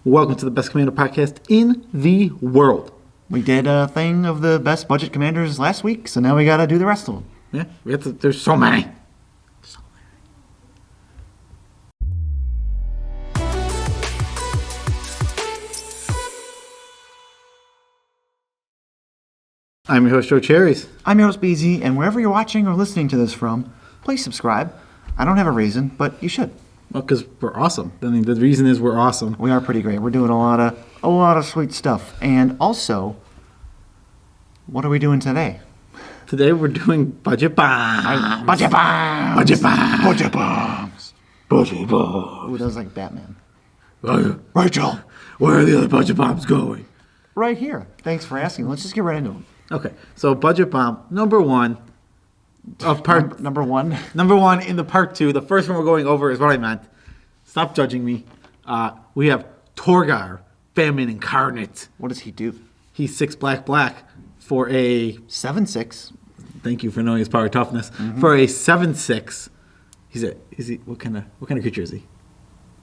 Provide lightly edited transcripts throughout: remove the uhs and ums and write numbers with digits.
Welcome to the best commander podcast in the world. We did a thing of the best budget commanders last week, so now we gotta do the rest of them. Yeah, there's so many. I'm your host, Joe Cherries. I'm your host, BZ, and wherever you're watching or listening to this from, please subscribe. I don't have a reason, but you should. Well, because we're awesome. I mean, the reason is we're awesome. We are pretty great. We're doing a lot of sweet stuff. And also, what are we doing today? Today we're doing budget bombs. Budget bombs! Budget bombs. Budget bombs! Budget bombs. Ooh, that was like Batman. Rachel, where are the other budget bombs going? Right here. Thanks for asking. Let's just get right into them. Okay, so budget bomb number one of part Number one. Number one in the part two. The first one we're going over is what I meant. Stop judging me. We have Torgar, Famine Incarnate. What does he do? He's 6 black for a 7/6. Thank you for knowing his power toughness. For a 7/6. What kind of creature is he?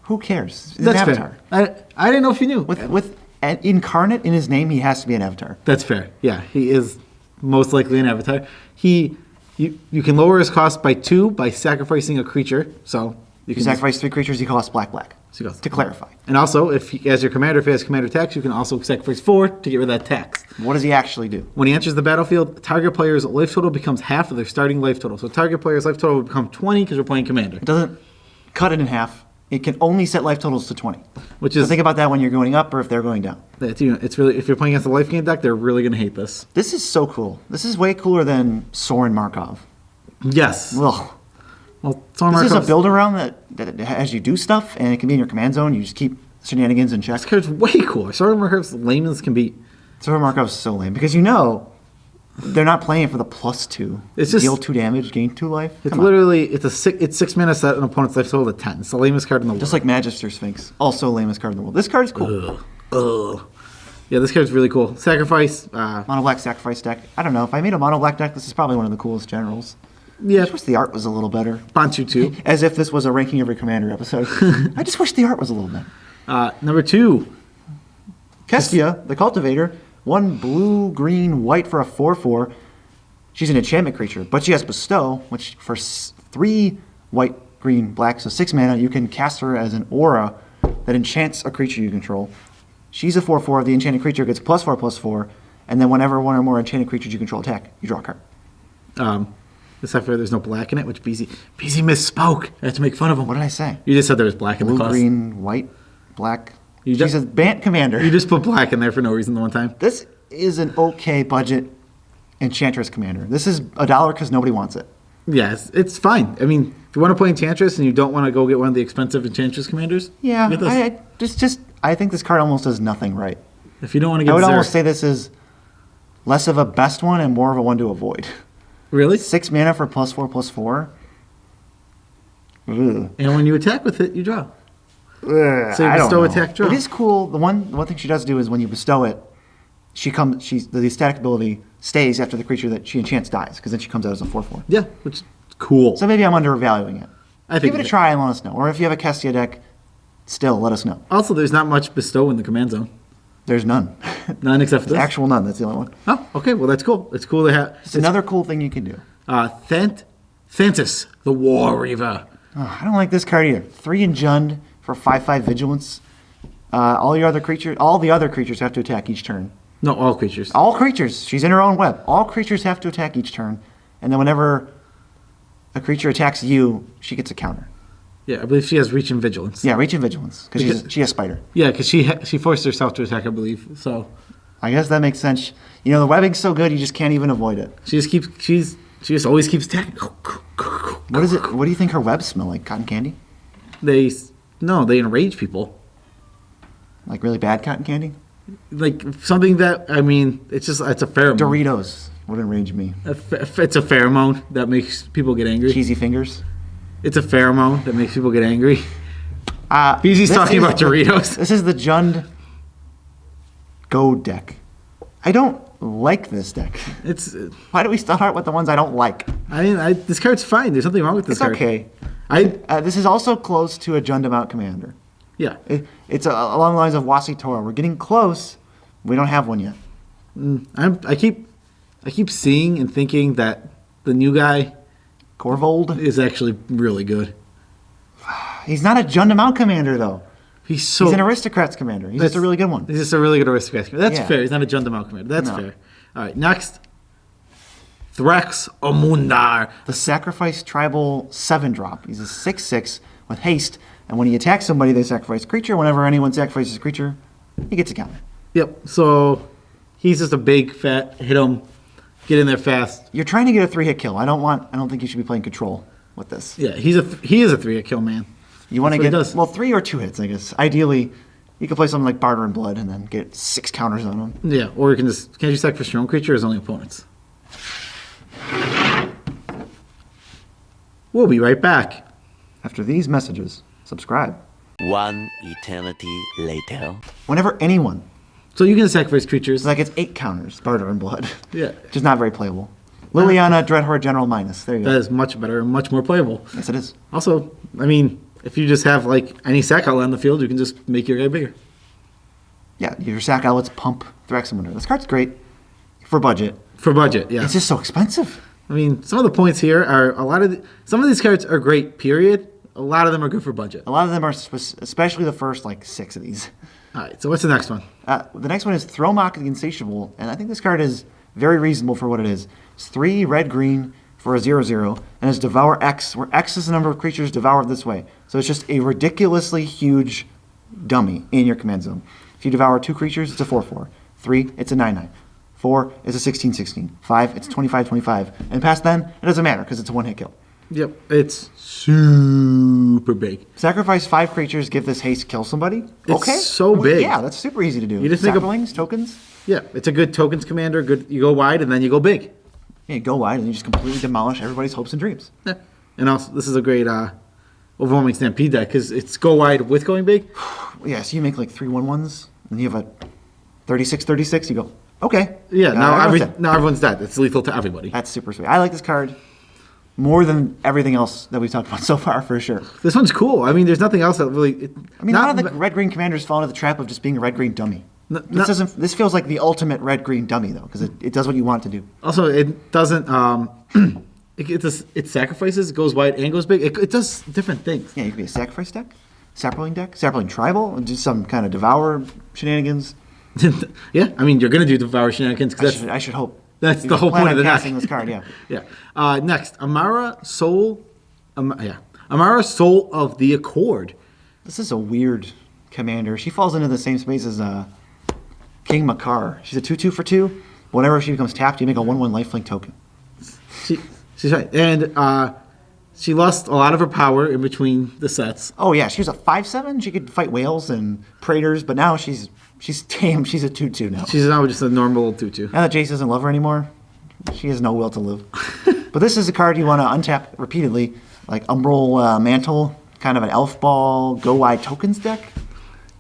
Who cares? He's That's an avatar. fair. I didn't know if you knew. With an incarnate in his name, he has to be an avatar. That's fair. Yeah, he is most likely an avatar. You can lower his cost by 2 by sacrificing a creature. So You can sacrifice 3 creatures, he costs black. So he goes, to clarify. And also, if he has commander tax, you can also sacrifice 4 to get rid of that tax. What does he actually do? When he enters the battlefield, target player's life total becomes half of their starting life total. So target player's life total would become 20 because we're playing commander. It doesn't cut it in half. It can only set life totals to 20. Which is so think about that when you're going up or if they're going down. It's really, if you're playing against a life gain deck, they're really going to hate this. This is so cool. This is way cooler than Sorin Markov. Yes. Ugh. Well, This is a build around that has you do stuff, and it can be in your command zone. You just keep shenanigans in check. This card's way cooler. Sorin Markov's lame as can be. Sorin Markov's so lame because they're not playing for the +2. It's just deal 2 damage, gain 2 life. It's literally it's 6 mana set an opponent's life total to 10. It's the lamest card in the world. Just like Magister Sphinx, also lamest card in the world. This card is cool. Ugh. Yeah, this card's really cool. Sacrifice. Mono black sacrifice deck. I don't know. If I made a mono black deck, this is probably one of the coolest generals. Yeah. I just wish the art was a little better. Bantu 2. As if this was a ranking every commander episode. I just wish the art was a little better. Number 2. Hestia the Cultivator. 1 blue, green, white for a 4/4. She's an enchantment creature, but she has Bestow, which for 3 white, green, black, so 6 mana, you can cast her as an aura that enchants a creature you control. She's a 4/4. The enchanted creature gets +4/+4, and then whenever one or more enchanted creatures you control attack, you draw a card. Except for there's no black in it, which BZ misspoke. I had to make fun of him. What did I say? You just said there was black in the Blue, cost. green, white, black. You She's a Bant commander. You just put black in there for no reason the one time. This is an okay budget Enchantress commander. This is $1 because nobody wants it. Yeah, it's fine. I mean, if you want to play Enchantress and you don't want to go get one of the expensive Enchantress commanders, Yeah, get this. I think this card almost does nothing right. If you don't want to get I would Zerg. almost say this is less of a best one and more of a one to avoid. Really? 6 mana for +4/+4. Ugh. And when you attack with it, you draw. Ugh, So you I don't bestow know. attack draw. It is cool. The one thing she does do is when you bestow it, the static ability stays after the creature that she enchants dies, because then she comes out as a 4/4. Yeah, which is cool. So maybe I'm undervaluing it. I think Give it a try and let us know. Or if you have a Hestia deck, still let us know. Also, there's not much bestow in the command zone. There's none. None except for this. Actual none. That's the only one. Oh, okay. Well, that's cool. It's cool to have. It's another cool thing you can do. Thantis, the War Reaver. Oh, I don't like this card either. 3 in Jund for 5/5 Vigilance. All the other creatures have to attack each turn. No, all creatures. All creatures. She's in her own web. All creatures have to attack each turn. And then whenever a creature attacks you, she gets a counter. Yeah, I believe she has Reach and Vigilance. Yeah, Reach and Vigilance. Because she has Spider. Yeah, because she forced herself to attack, I believe. So I guess that makes sense. You know, the webbing's so good, you just can't even avoid it. she just always keeps attacking. What is it? What do you think her webs smell like? Cotton candy? They enrage people. Like really bad cotton candy? Like something that, I mean, it's a pheromone. Doritos would enrage me. It's a pheromone that makes people get angry. Cheesy fingers? It's a pheromone that makes people get angry. BZ's talking about Doritos. This is the Jund Go deck. I don't like this deck. Why do we start with the ones I don't like? I mean, this card's fine. There's nothing wrong with this card. It's okay. This is also close to a Jund Amount Commander. Yeah. It's along the lines of Wasitora. We're getting close. We don't have one yet. I keep seeing and thinking that the new guy Corvold is actually really good. He's not a Jundamount commander, though. He's an aristocrats commander. He's just a really good one. He's just a really good aristocrat commander. That's Yeah. fair. He's not a Jundamount commander. That's fair. All right, next. Thrax Omundar. The Sacrifice Tribal 7-drop. He's a 6/6 with haste, and when he attacks somebody, they sacrifice a creature. Whenever anyone sacrifices a creature, he gets a counter. Yep. So he's just a big fat hit him, get in there fast. You're trying to get a 3-hit kill. I don't think you should be playing control with this. Yeah, he is a 3-hit kill man. You want to That's what get he does. 3 or 2 hits, I guess. Ideally, you could play something like Barter and Blood and then get 6 counters on him. Yeah, or you can't you sacrifice your own creature or his only opponents? We'll be right back. After these messages, subscribe. One eternity later. Whenever anyone, So you can sacrifice creatures. like it's 8 counters, Barter and Blood. Yeah. Just not very playable. Liliana, Dreadhorde, General Minus. There you That go. is much better and much more playable. Yes, it is. Also, I mean, if you just have like any sack outlet on the field, you can just make your guy bigger. Yeah, your sack outlets pump Thraxamunder. This card's great for budget. For budget, yeah. It's just so expensive. I mean, some of the points here are some of these cards are great, period. A lot of them are good for budget. A lot of them are, especially the first 6 of these. All right, so what's the next one? The next one is Thromok the Insatiable, and I think this card is very reasonable for what it is. It's 3 red-green for a 0/0, and it's Devour X, where X is the number of creatures devoured this way. So it's just a ridiculously huge dummy in your command zone. If you devour 2 creatures, it's a 4/4. 3, it's a 9/9. 4, it's a 16/16. 5, it's 25/25. And past then, it doesn't matter because it's a 1-hit kill. Yep, it's super big. Sacrifice 5 creatures, give this haste, kill somebody. It's okay. so big. Yeah, that's super easy to do. You just think of- Saplings, tokens. Yeah, it's a good tokens commander. Good, you go wide and then you go big. Yeah, go wide and you just completely demolish everybody's hopes and dreams. Yeah. And also, this is a great overwhelming stampede deck because it's go wide with going big. Yeah, so you make 3/1/1s, and you have a 36/36. You go, okay. Yeah, now everyone's dead. now everyone's dead. It's lethal to everybody. That's super sweet. I like this card more than everything else that we've talked about so far, for sure. This one's cool. I mean, there's nothing else that really. I mean, a lot of the red-green commanders fall into the trap of just being a red-green dummy. This feels like the ultimate red-green dummy, though, because it does what you want it to do. Also, it doesn't. It sacrifices, it goes wide and goes big. It does different things. Yeah, you could be a sacrifice deck, sapling tribal, and do some kind of devour shenanigans. Yeah, I mean, you're gonna do devour shenanigans because I should hope. that's You the whole plan point of on the deck. casting this card, yeah. Yeah. Next, Amara Soul. Amara Soul of the Accord. This is a weird commander. She falls into the same space as King Makar. She's a 2/2 for 2. Whenever she becomes tapped, you make a 1/1 lifelink token. She's right, and she lost a lot of her power in between the sets. Oh yeah, she was a 5/7. She could fight whales and praetors, but now she's tame. She's a 2/2 now. She's now just a normal 2/2. Now that Jace doesn't love her anymore, she has no will to live. But this is a card you want to untap repeatedly, like Umbral Mantle, kind of an elf ball, go wide tokens deck.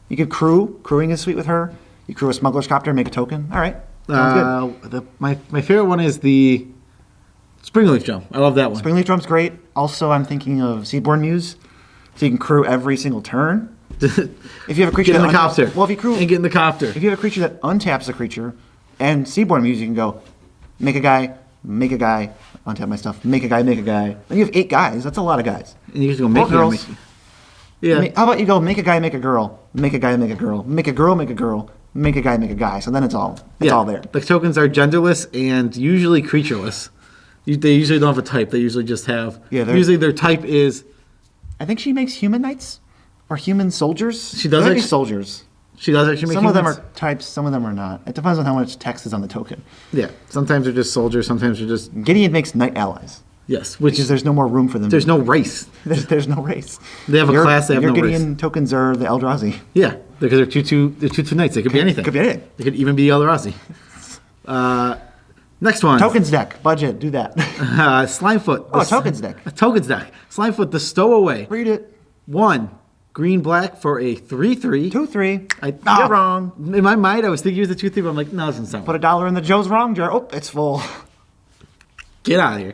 You could crew. Crewing is sweet with her. You crew a Smuggler's Copter, make a token. All right, sounds good. My favorite one is the Springleaf Jump. I love that one. Springleaf Drum's great. Also, I'm thinking of Seedborn Muse, so you can crew every single turn. If you have a creature Get in the that copter. well, if you crew and get in the copter. If you have a creature that untaps a creature and Seedborn Muse, you can go make a guy, untap my stuff, make a guy. Then you have 8 guys. That's a lot of guys. And you just go Or make girls. Yeah. How about you go make a guy, make a girl, make a guy, make a girl, make a girl, make a girl, make a guy, make a guy. So then it's all there. The tokens are genderless and usually creatureless. They usually don't have a type. They usually just have. Yeah, usually their type is. I think she makes human knights or human soldiers. She does They might be actually- soldiers. She does actually make. Some of them humans. are types, some of them are not. It depends on how much text is on the token. Yeah. Sometimes they're just soldiers. Sometimes they're just. Gideon makes knight allies. Yes. Which Because there's no more room for them. there's no race. There's no race. They have a class, they have your no race. Gideon tokens are the Eldrazi. Yeah. Because they're 2/2. They're 2/2 knights. They could be anything. Could be anything. They could even be Eldrazi. Next one. Tokens deck. Budget. Do that. Slimefoot. Oh, a tokens deck. A tokens deck. Slimefoot, the stowaway. Read it. 1 green black for a 3/3. 2/3. You're You're wrong. In my mind, I was thinking it was a 2/3, but I'm like, no, it doesn't sound Put right. $1 in the Joe's wrong jar. Oh, it's full. Get out of here.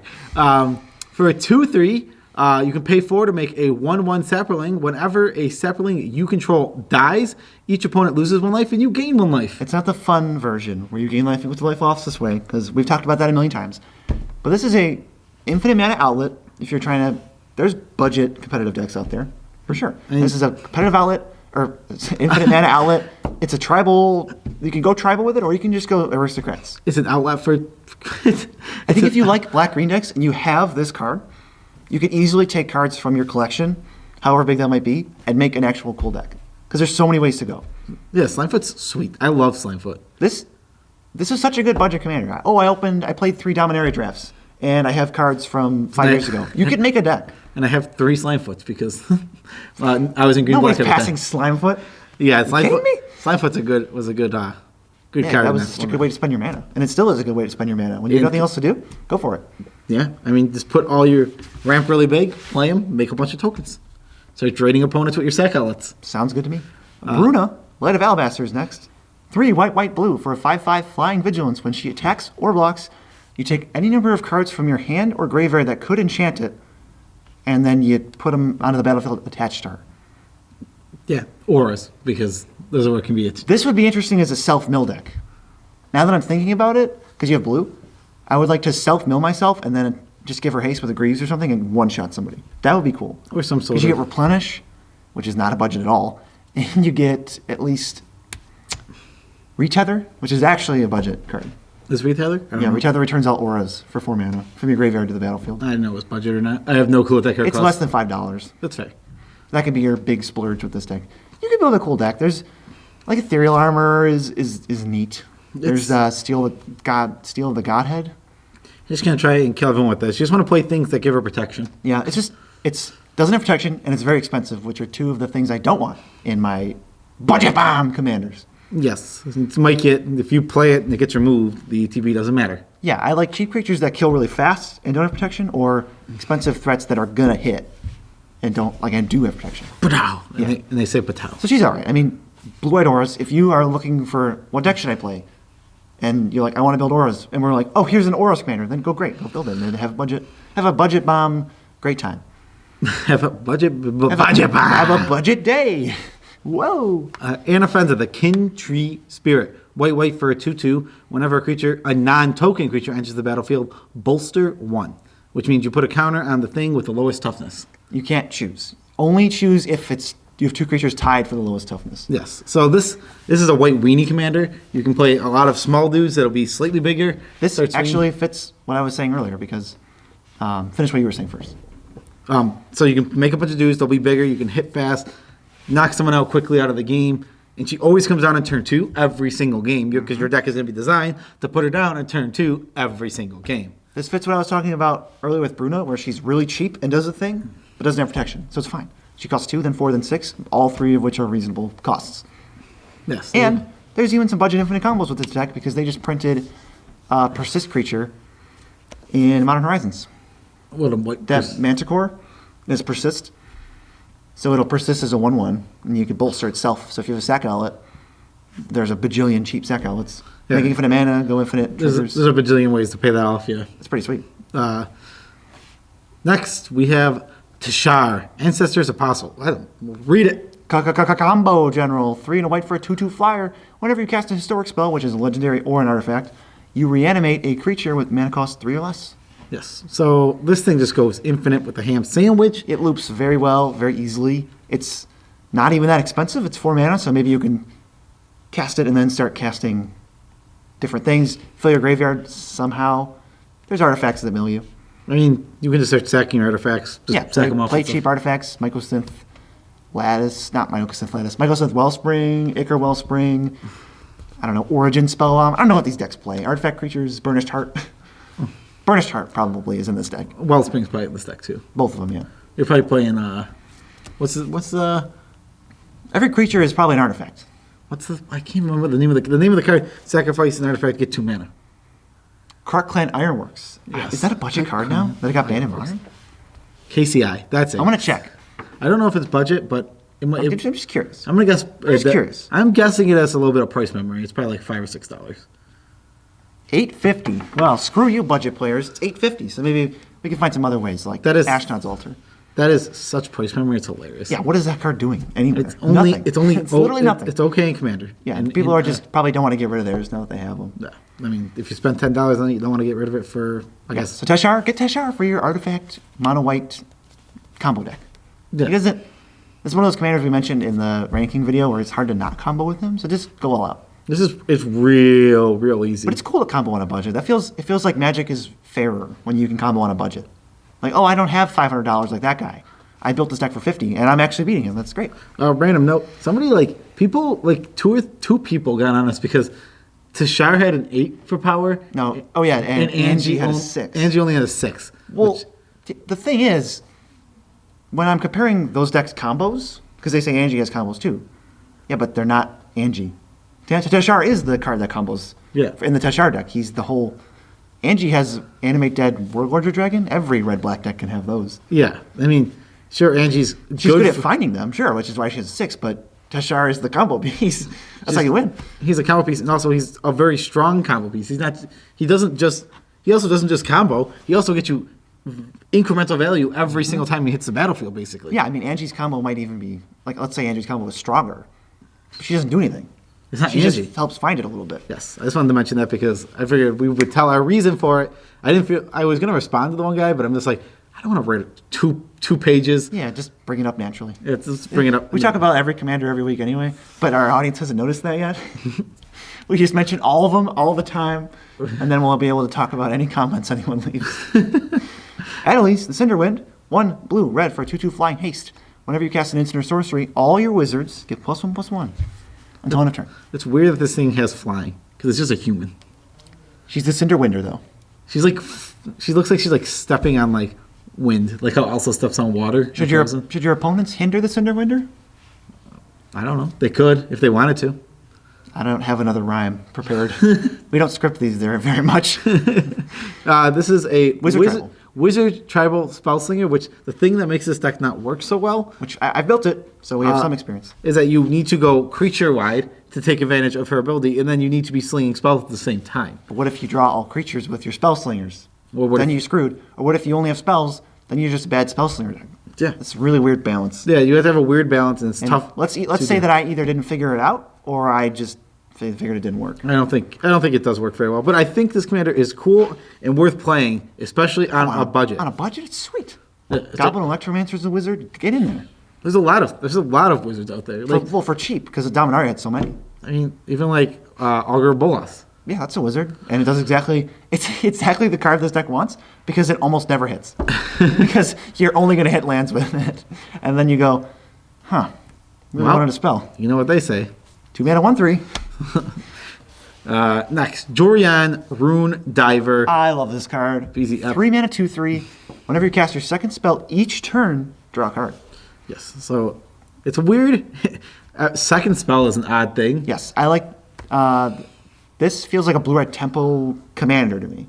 For a 2/3, You can pay 4 to make a 1/1 sapling. Whenever a sapling you control dies, each opponent loses 1 life and you gain 1 life. It's not the fun version where you gain life with the life loss this way, because we've talked about that a million times. But this is a infinite mana outlet if you're trying to... There's budget competitive decks out there, for sure. This is a competitive outlet, or infinite mana outlet. It's a tribal... You can go tribal with it, or you can just go aristocrats. It's an outlet for... I think if you like black-green decks and you have this card, you can easily take cards from your collection, however big that might be, and make an actual cool deck. Because there's so many ways to go. Yeah, Slimefoot's sweet. I love Slimefoot. This is such a good budget commander. I played 3 Dominaria drafts, and I have cards from 5 years ago. You could make a deck. And I have 3 Slimefoots because I was in green Nobody's black. passing Slimefoot. Yeah, kidding me? Slimefoot's was a good Yeah, card. that was such a good way to spend your mana. And it still is a good way to spend your mana. When you have nothing else to do, go for it. Yeah, I mean, just put all your ramp really big, play them, make a bunch of tokens. Start trading opponents with your sack outlets. Sounds good to me. Bruna, Light of Alabaster is next. 3 white, white, blue for a 5/5 flying vigilance. When she attacks or blocks, you take any number of cards from your hand or graveyard that could enchant it, and then you put them onto the battlefield attached to her. Yeah, auras, because those are what can be it. This would be interesting as a self-mill deck. Now that I'm thinking about it, because you have blue, I would like to self-mill myself and then just give her haste with a Greaves or something and one-shot somebody. That would be cool. Or some sort Because you get Replenish, which is not a budget at all, and you get at least Retether, which is actually a budget card. Is Retether? Yeah, Retether returns all auras for 4 mana from your graveyard to the battlefield. I didn't know it was budget or not. I have no clue what that card It's costs. less than $5. That's fair. That could be your big splurge with this deck. You can build a cool deck. There's like Ethereal Armor is neat. There's Steel of the Godhead. Just gonna try and kill everyone with this. You just want to play things that give her protection. Yeah, it's doesn't have protection and it's very expensive, which are 2 of the things I don't want in my budget bomb commanders. Yes, it's might get if you play it and it gets removed, the ETB doesn't matter. Yeah, I like cheap creatures that kill really fast and don't have protection, or expensive threats that are gonna hit and do have protection. Pow! Yeah. And they say pow. So she's all right. I mean, blue-white auras. If you are looking for what deck should I play, and you're like, I want to build auras, and we're like, oh, here's an auras commander, then go great, go build it, and have a budget bomb, great time. Have a budget bomb. Have a budget day. Whoa. Anaffenza, the Kin Tree Spirit. White, white for a 2/2. Whenever a non-token creature enters the battlefield, bolster 1, which means you put a counter on the thing with the lowest toughness. You can't choose. Only choose if you have 2 creatures tied for the lowest toughness. Yes. So this is a white weenie commander. You can play a lot of small dudes that'll be slightly bigger. This actually fits what I was saying earlier because finish what you were saying first. So you can make a bunch of dudes. They'll be bigger. You can hit fast, knock someone out quickly out of the game. And she always comes down in turn 2 every single game because your deck is going to be designed to put her down in turn 2 every single game. This fits what I was talking about earlier with Bruna, where she's really cheap and does a thing, but doesn't have protection. So it's fine. She costs 2, then 4, then 6, all 3 of which are reasonable costs. Yes. And there's even some budget infinite combos with this deck because they just printed Persist creature in Modern Horizons. What a white That Manticore is Persist. So it'll persist as a 1/1, and you can bolster itself. So if you have a sack outlet, there's a bajillion cheap sack outlets. Yeah. Make infinite mana, go infinite triggers. There's a bajillion ways to pay that off, yeah. It's pretty sweet. Next, we have Tashar, Ancestor's Apostle. Read it. Combo General, 3 and a white for a 2/2 flyer. Whenever you cast a historic spell, which is a legendary or an artifact, you reanimate a creature with mana cost 3 or less. Yes. So this thing just goes infinite with the ham sandwich. It loops very well, very easily. It's not even that expensive. It's 4 mana, so maybe you can cast it and then start casting different things. Fill your graveyard somehow. There's artifacts that mill you. I mean, you can just start sacking your artifacts. Just sack them off. Play cheap artifacts. Mycosynth Lattice, not Mycosynth Lattice. Mycosynth Wellspring, Ichor Wellspring. I don't know, Origin Spellbomb. I don't know what these decks play. Artifact creatures, Burnished Heart. Burnished Heart probably is in this deck. Wellspring's probably in this deck too. Both of them, yeah. You're probably playing what's the Every creature is probably an artifact. I can't remember the name of the card. Sacrifice an artifact, get 2 mana. Krark Clan Ironworks. Yes. Is that a budget card now? That it got banned in Modern? KCI. That's it. I'm gonna check. I don't know if it's budget, but it might. I'm just curious. I'm gonna guess. Just curious. I'm guessing it has a little bit of price memory. It's probably like $5 or $6. $8.50. Well, screw you, budget players. It's $8.50. So maybe we can find some other ways, like that is Ashnod's Altar. That is such price memory. It's hilarious. Yeah, what is that card doing anywhere? It's only. Nothing. It's only. It's literally nothing. It's okay in Commander. Yeah, and people are just probably don't want to get rid of theirs now that they have them. Yeah. I mean, if you spend $10 on it, you don't want to get rid of it for. I guess. So Teshar, get Teshar for your artifact mono white combo deck. Yeah. He doesn't. It's one of those commanders we mentioned in the ranking video where it's hard to not combo with him. So just go all out. It's real easy. But it's cool to combo on a budget. It feels like Magic is fairer when you can combo on a budget. Like, oh, I don't have $500 like that guy. I built this deck for $50, and I'm actually beating him. That's great. Random note: somebody two people got on us because Teshar had an 8 for power. No, oh yeah, and Angie had a 6. Angie only had a 6. Well, the thing is, when I'm comparing those decks combos, because they say Angie has combos too, yeah, but they're not Angie. Teshar is the card that combos. Yeah. In the Teshar deck, he's the whole. Angie has Animate Dead Warlord Dragon. Every red-black deck can have those. Yeah, I mean, sure, Angie's She's good at finding them, sure, which is why she has a 6, but Teshar is the combo piece. That's how you win. He's a combo piece, and also he's a very strong combo piece. He also doesn't just combo. He also gets you incremental value every single time he hits the battlefield, basically. Yeah, I mean, Angie's combo might even be, like, let's say Angie's combo is stronger. She doesn't do anything. It's not She Angie. just helps find it a little bit. Yes, I just wanted to mention that because I figured we would tell our reason for it. I was going to respond to the one guy, but I'm just like, I don't want to write two pages. Yeah, just bring it up naturally. Yeah, just bring it up. We talk about every commander every week anyway, but our audience hasn't noticed that yet. We just mention all of them all the time, and then we'll be able to talk about any comments anyone leaves. Annalise, the Cinderwind, 1 blue, red for a 2/2 flying haste. Whenever you cast an instant or sorcery, all your wizards get +1/+1 until end of turn. It's weird that this thing has flying because it's just a human. She's the Cinderwinder, though. She looks like she's like stepping on like wind, like how Elsa steps on water. Should your opponents hinder the Cinderwinder? I don't know. They could if they wanted to. I don't have another rhyme prepared. We don't script these there very much. This is a Wizard tribal spellslinger, which the thing that makes this deck not work so well, Which I built it, so we have some experience. is that you need to go creature wide to take advantage of her ability, and then you need to be slinging spells at the same time. But what if you draw all creatures with your spell slingers? Well, what Then if- you're screwed. Or what if you only have spells? Then you're just a bad spell slinger deck. Yeah. It's a really weird balance. Yeah, you have to have a weird balance, and it's And tough. Let's say that I either didn't figure it out or I just figured it didn't work. I don't think it does work very well, but I think this commander is cool and worth playing, especially on a budget. On a budget, it's sweet. Yeah, it's Goblin Electromancer's a wizard. Get in there. There's a lot of wizards out there. Like, For cheap, because Dominaria had so many. I mean, even like Augur Bolas. Yeah, that's a wizard, and it does it's exactly the card this deck wants because it almost never hits. Because you're only going to hit lands with it, and then you go, huh? We wanted a spell. You know what they say. 2 mana, 1/3. Next, Jorian, Rune, Diver. I love this card. Easy up. 3 mana, 2/3. Whenever you cast your second spell each turn, draw a card. Yes, so it's a weird. Second spell is an odd thing. Yes, I like. This feels like a blue-red tempo commander to me.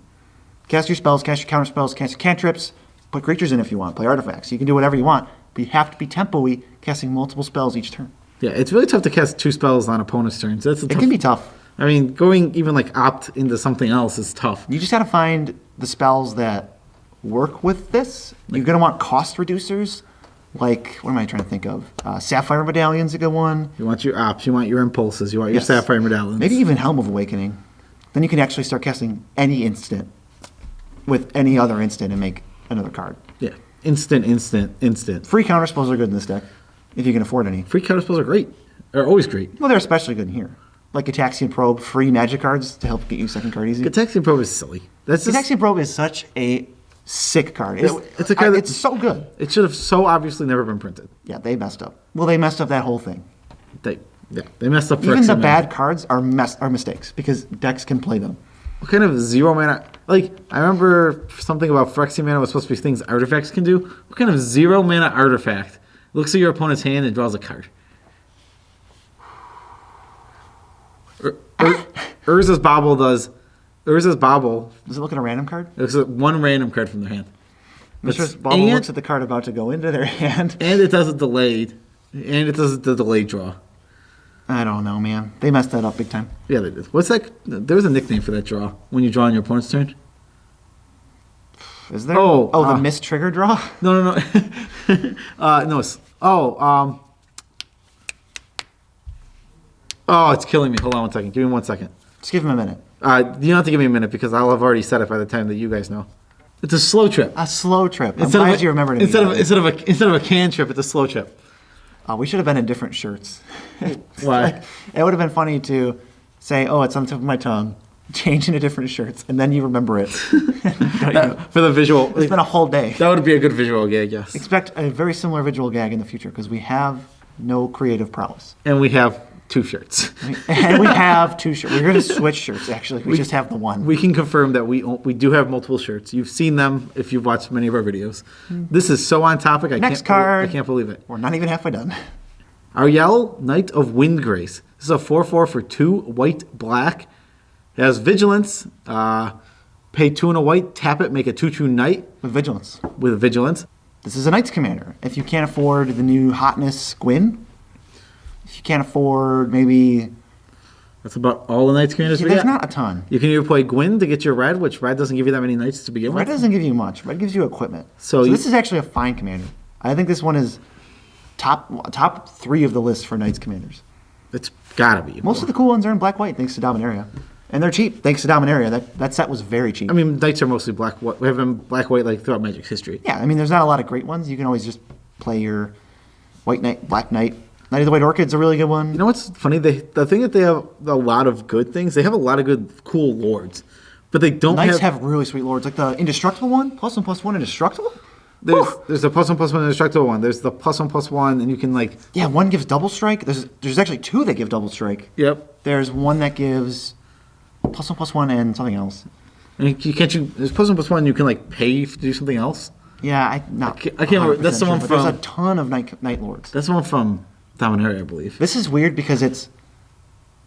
Cast your spells, cast your counter spells, cast your cantrips, put creatures in if you want, play artifacts. You can do whatever you want, but you have to be tempo-y, casting multiple spells each turn. Yeah, it's really tough to cast 2 spells on opponent's turns. It can be tough. I mean, going even like opt into something else is tough. You just got to find the spells that work with this. You're going to want cost reducers. Like, what am I trying to think of? Sapphire Medallion's a good one. You want your ops, you want your impulses, you want your Yes. Sapphire Medallions. Maybe even Helm of Awakening. Then you can actually start casting any instant with any other instant and make another card. Yeah, instant. Free counter spells are good in this deck, if you can afford any. Free counter spells are great. They're always great. Well, they're especially good in here. Like Gataxian Probe, free magic cards to help get you second card easy. Gataxian Probe is silly. That's just, Gataxian Probe is such a sick card. it's a card that- it's so good. it should have so obviously never been printed. Yeah, they messed up. Well, they messed up that whole thing. They messed up. Even the Phyrexian bad Mana. cards are mistakes because decks can play them. What kind of 0 mana? Like, I remember something about Phyrexian Mana was supposed to be things artifacts can do. What kind of 0 mana artifact looks at your opponent's hand and draws a card? Urza's Bauble does. Urza's Bauble. Does it look at a random card? It looks at one random card from their hand. Mr. Bauble looks at the card about to go into their hand. And it does a delayed. And it does the delayed draw. I don't know, man. They messed that up big time. Yeah, they did. What's that? There was a nickname for that draw when you draw on your opponent's turn. Is there? Oh, the missed trigger draw? No. No. Oh, it's killing me. Hold on one second. Give me 1 second. Just give him a minute. You don't have to give me a minute because I'll have already said it by the time that you guys know. It's a slow trip. A slow trip. I'm glad you remembered it. Instead of a can trip, it's a slow trip. We should have been in different shirts. Why? It would have been funny to say, "Oh, it's on the tip of my tongue." Change into different shirts, and then you remember it. For the visual. It's been a whole day. That would be a good visual gag, yes. Expect a very similar visual gag in the future because we have no creative prowess. And we have 2 shirts. And we have 2 shirts. We're going to switch shirts, actually. We just have the one. We can confirm that we do have multiple shirts. You've seen them if you've watched many of our videos. This is so on topic. I can't believe it. We're not even halfway done. Ariel, Knight of Windgrace. This is a 4/4 for 2, white, black. It has Vigilance. Pay 2 and a white, tap it, make a 2/2 Knight. With Vigilance. With Vigilance. This is a Knight's Commander. If you can't afford the new Hotness Gwyn, if you can't afford maybe... That's about all the Knights Commanders we There's got. not a ton. You can either play Gwyn to get your red, which red doesn't give you that many Knights to begin with. Red doesn't give you much. Red gives you equipment. So this is actually a fine commander. I think this one is top 3 of the list for Knights Commanders. It's gotta be. Most of the cool ones are in black white thanks to Dominaria. And they're cheap thanks to Dominaria. That set was very cheap. I mean, Knights are mostly black white. We have been black white like throughout Magic's history. Yeah, I mean, there's not a lot of great ones. You can always just play your White Knight, Black Knight. Knight of the White Orchid's a really good one. You know what's funny? The thing that they have a lot of good things. They have a lot of good, cool lords, but they don't Knights have really sweet lords, like the Indestructible one, +1/+1 Indestructible. There's the +1/+1 Indestructible one. There's the +1/+1, and you can like. Yeah, one gives double strike. There's actually 2 that give double strike. Yep. There's one that gives +1/+1 and something else. And there's +1/+1. You can like pay to do something else. Yeah, I can't remember. That's the one but from. There's a ton of Knight Lords. That's the one from Dominaria, I believe. This is weird because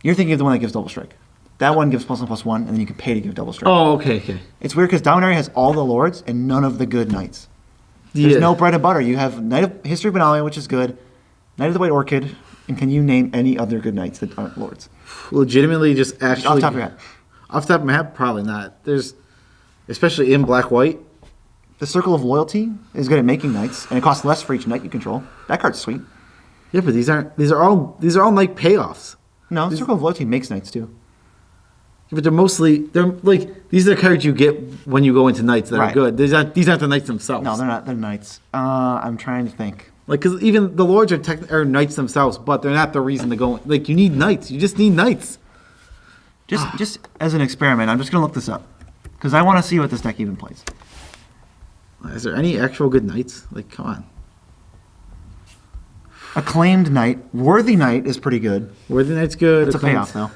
you're thinking of the one that gives double strike. That one gives +1/+1, and then you can pay to give double strike. Oh, okay. It's weird because Dominaria has all the lords and none of the good knights. There's no bread and butter. You have Knight of History of Benalia, which is good. Knight of the White Orchid, and can you name any other good knights that aren't lords? Legitimately, just actually. Off the top of your head. Off the top of my head, probably not. There's, especially in black white. The Circle of Loyalty is good at making knights, and it costs less for each knight you control. That card's sweet. Yeah, but these are all knight payoffs. No, the Circle of Loyalty makes knights too. But they're like these are the cards you get when you go into knights that are good. These aren't the knights themselves. No, they're not. They're knights. I'm trying to think. Like, because even the lords are knights themselves, but they're not the reason to go. Like, you need knights. You just need knights. Just as an experiment, I'm just gonna look this up because I want to see what this deck even plays. Is there any actual good knights? Like, come on. Acclaimed Knight, Worthy Knight is pretty good. Worthy Knight's good. It's a payoff though.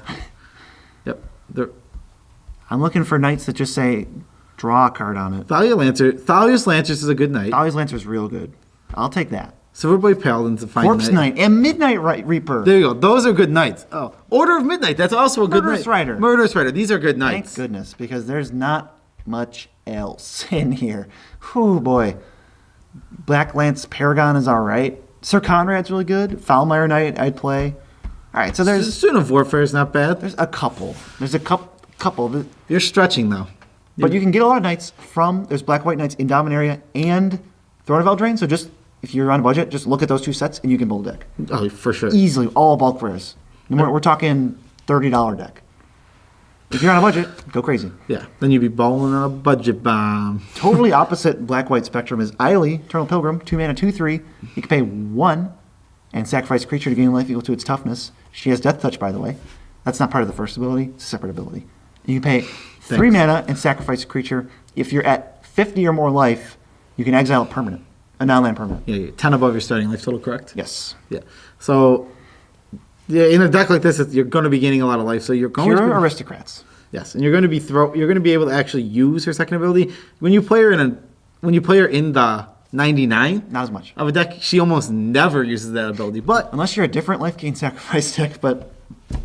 Yep. I'm looking for knights that just say draw a card on it. Thalia's Lancers is a good knight. Thalia's Lancer is real good. I'll take that. Silverblade Paladin's a fine Corpse Knight and Midnight Reaper. There you go. Those are good knights. Oh, Order of Midnight. That's also a good Murderous knight. Rider. Murderous Rider. These are good knights. Thank goodness, because there's not much else in here. Whew, boy. Black Lance Paragon is all right. Sir Conrad's really good. Foulmire Knight I'd play. All right, so there's Student of Warfare is not bad. There's a couple. There's a couple. You're stretching though. But you can get a lot of knights there's Black White Knights in Dominaria and Throne of Eldraine. So just if you're on a budget, just look at those 2 sets and you can build a deck. Oh, for sure. Easily, all bulk rares. We're talking $30 deck. If you're on a budget, go crazy. Yeah, then you'd be balling on a budget bomb. Totally opposite black-white spectrum is Eiley, Turtle Pilgrim, 2 mana, 2/3. You can pay 1 and sacrifice a creature to gain life equal to its toughness. She has Death Touch, by the way. That's not part of the first ability. It's a separate ability. You can pay 3 mana and sacrifice a creature. If you're at 50 or more life, you can exile a permanent, a non-land permanent. Yeah, you're 10 above your starting life total, correct? Yes. Yeah. So, yeah, in a deck like this, you're going to be gaining a lot of life. So you're going Pure to Aristocrats. Yes, and you're going to be able to actually use her second ability when you play her in the 99. Not as much of a deck. She almost never uses that ability, but unless you're a different life gain sacrifice deck. But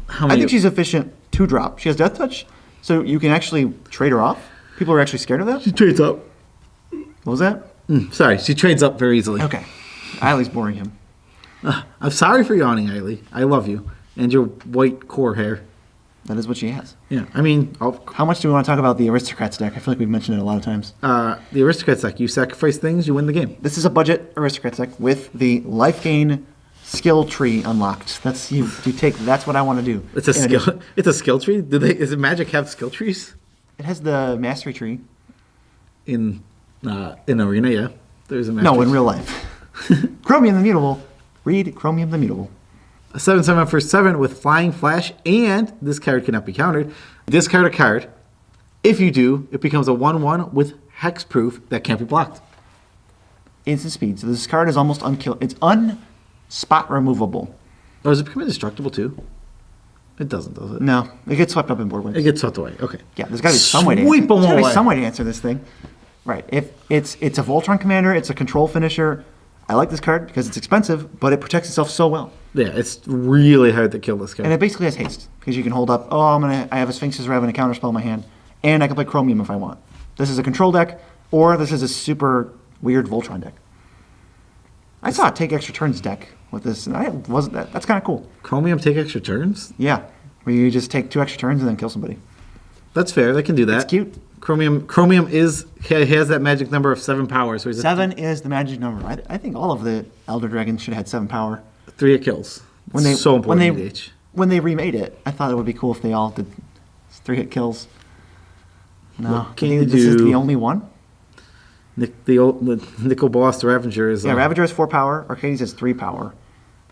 how many? I think she's efficient 2-drop. She has Death Touch, so you can actually trade her off. People are actually scared of that. She trades up. What was that? Sorry, she trades up very easily. Okay, Eiley's boring him. I'm sorry for yawning, Eiley. I love you and your white core hair. That is what she has. Yeah, I mean, How much do we want to talk about the Aristocrats deck? I feel like we've mentioned it a lot of times. the Aristocrats deck, you sacrifice things, you win the game. This is a budget Aristocrats deck with the life gain skill tree unlocked. That's you take. That's what I want to do. It's a In skill. addition, It's a skill tree. Does Magic have skill trees It has the mastery tree. in Arena? Yeah, there's a mastery. No, in real life. Chromium the Mutable. Read Chromium the Mutable. A 7/7 for 7 with Flying Flash, and this card cannot be countered. Discard a card. If you do, it becomes a 1/1 with hexproof that can't be blocked. Instant speed. So this card is almost unkill. It's unspot removable. Oh, does it become indestructible too? It doesn't, does it? No, it gets swept up in board wins. It gets swept away. Okay. Yeah, there's got to be some way to Sweep answer. them There's gotta be away. some way to answer this thing. Right. If it's a Voltron Commander, it's a control finisher. I like this card because it's expensive, but it protects itself so well. Yeah, it's really hard to kill this card. And it basically has haste because you can hold up. Oh, I have a Sphinx's Rev and a counterspell in my hand, and I can play Chromium if I want. This is a control deck, or this is a super weird Voltron deck. I saw a take extra turns deck with this, and I wasn't that. That's kind of cool. Chromium take extra turns? Yeah, where you just take 2 extra turns and then kill somebody. That's fair. They can do that. It's cute. Chromium has that magic number of 7 power. So he's 7 is the magic number. I think all of the Elder Dragons should have had 7 power. 3 hit kills. It's so important in DH. When they remade it, I thought it would be cool if they all did 3-hit kills. No, What I can think you this is do? the only one. The Nickel Boss, the Ravager is. Yeah, Ravager has 4 power. Arcades has 3 power.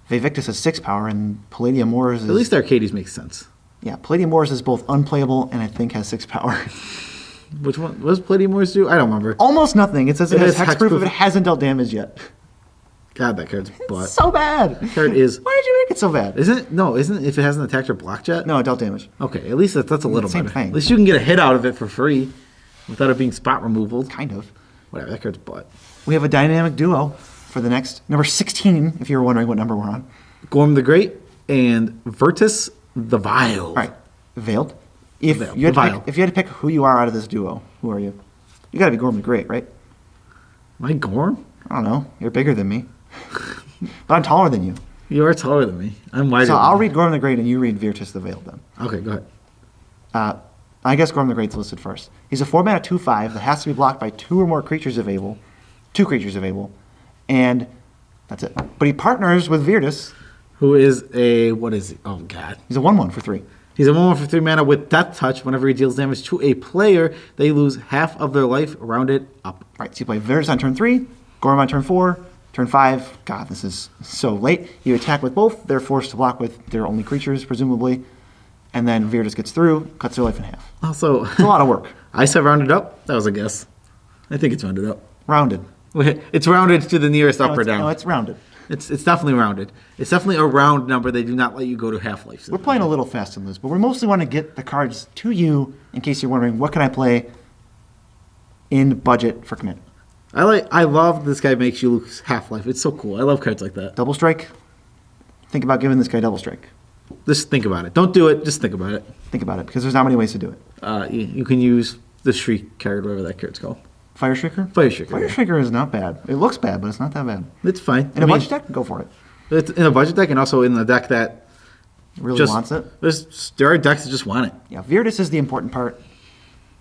Victus has 6 power, and Palladium Wars is. At least Arcades makes sense. Yeah, Palladium Wars is both unplayable and I think has 6 power. Which one? What does Palladium Wars do? I don't remember. Almost nothing. It says it It has has hexproof, hexproof. but it hasn't dealt damage yet. God, that card's butt. So bad. Card is. Why did you make it so bad? Isn't it? No, isn't it if it hasn't attacked or blocked yet? No, it dealt damage. Okay, at least that's a little Same better. thing. At least you can get a hit out of it for free without it being spot removal. Kind of. Whatever, that card's butt. We have a dynamic duo for the next number 16, if you're wondering what number we're on. Gorm the Great and Virtus the Vile. All right, Veiled. If Veiled, you had the to Vile. pick, if you had to pick who you are out of this duo, who are you? You got to be Gorm the Great, right? Am I Gorm? I don't know. You're bigger than me, but I'm taller than you. You are taller than me. I'm wider So than I'll you. read Gorm the Great and you read Virtus the Veiled then. Okay, go ahead. I guess Gorm the Great's listed first. He's a 4-mana 2/5 that has to be blocked by 2 or more creatures available. 2 creatures available. And that's it. But he partners with Virtus. Who is a, what is he? Oh, God. He's a 1/1 for 3. He's a 1/1 for 3 mana with Death Touch. Whenever he deals damage to a player, they lose half of their life rounded up. Right, so you play Virtus on turn 3, Gorm on turn 4, turn 5. God, this is so late. You attack with both. They're forced to block with their only creatures, presumably. And then Virtus gets through, cuts their life in half. Also, It's a lot of work. I said rounded up. That was a guess. I think it's rounded up. Rounded. It's rounded to the nearest up No, or it's, down. no, it's rounded. It's definitely rounded. It's definitely a round number. They do not let you go to half life. We're playing a little fast and loose, but we mostly want to get the cards to you in case you're wondering, what can I play in budget for Commander? I love this guy makes you lose half life. It's so cool. I love cards like that. Double Strike? Think about giving this guy Double Strike. Just think about it. Don't do it. Just think about it. Think about it, because there's not many ways to do it. You can use the Shriek card, whatever that card's called. Fire Shrieker? Fire Shrieker, Fire yeah. Shrieker is not bad. It looks bad, but it's not that bad. It's fine. In a budget deck, go for it. It's in a budget deck and also in the deck that Really just wants it. There are decks that just want it. Yeah, Virtus is the important part.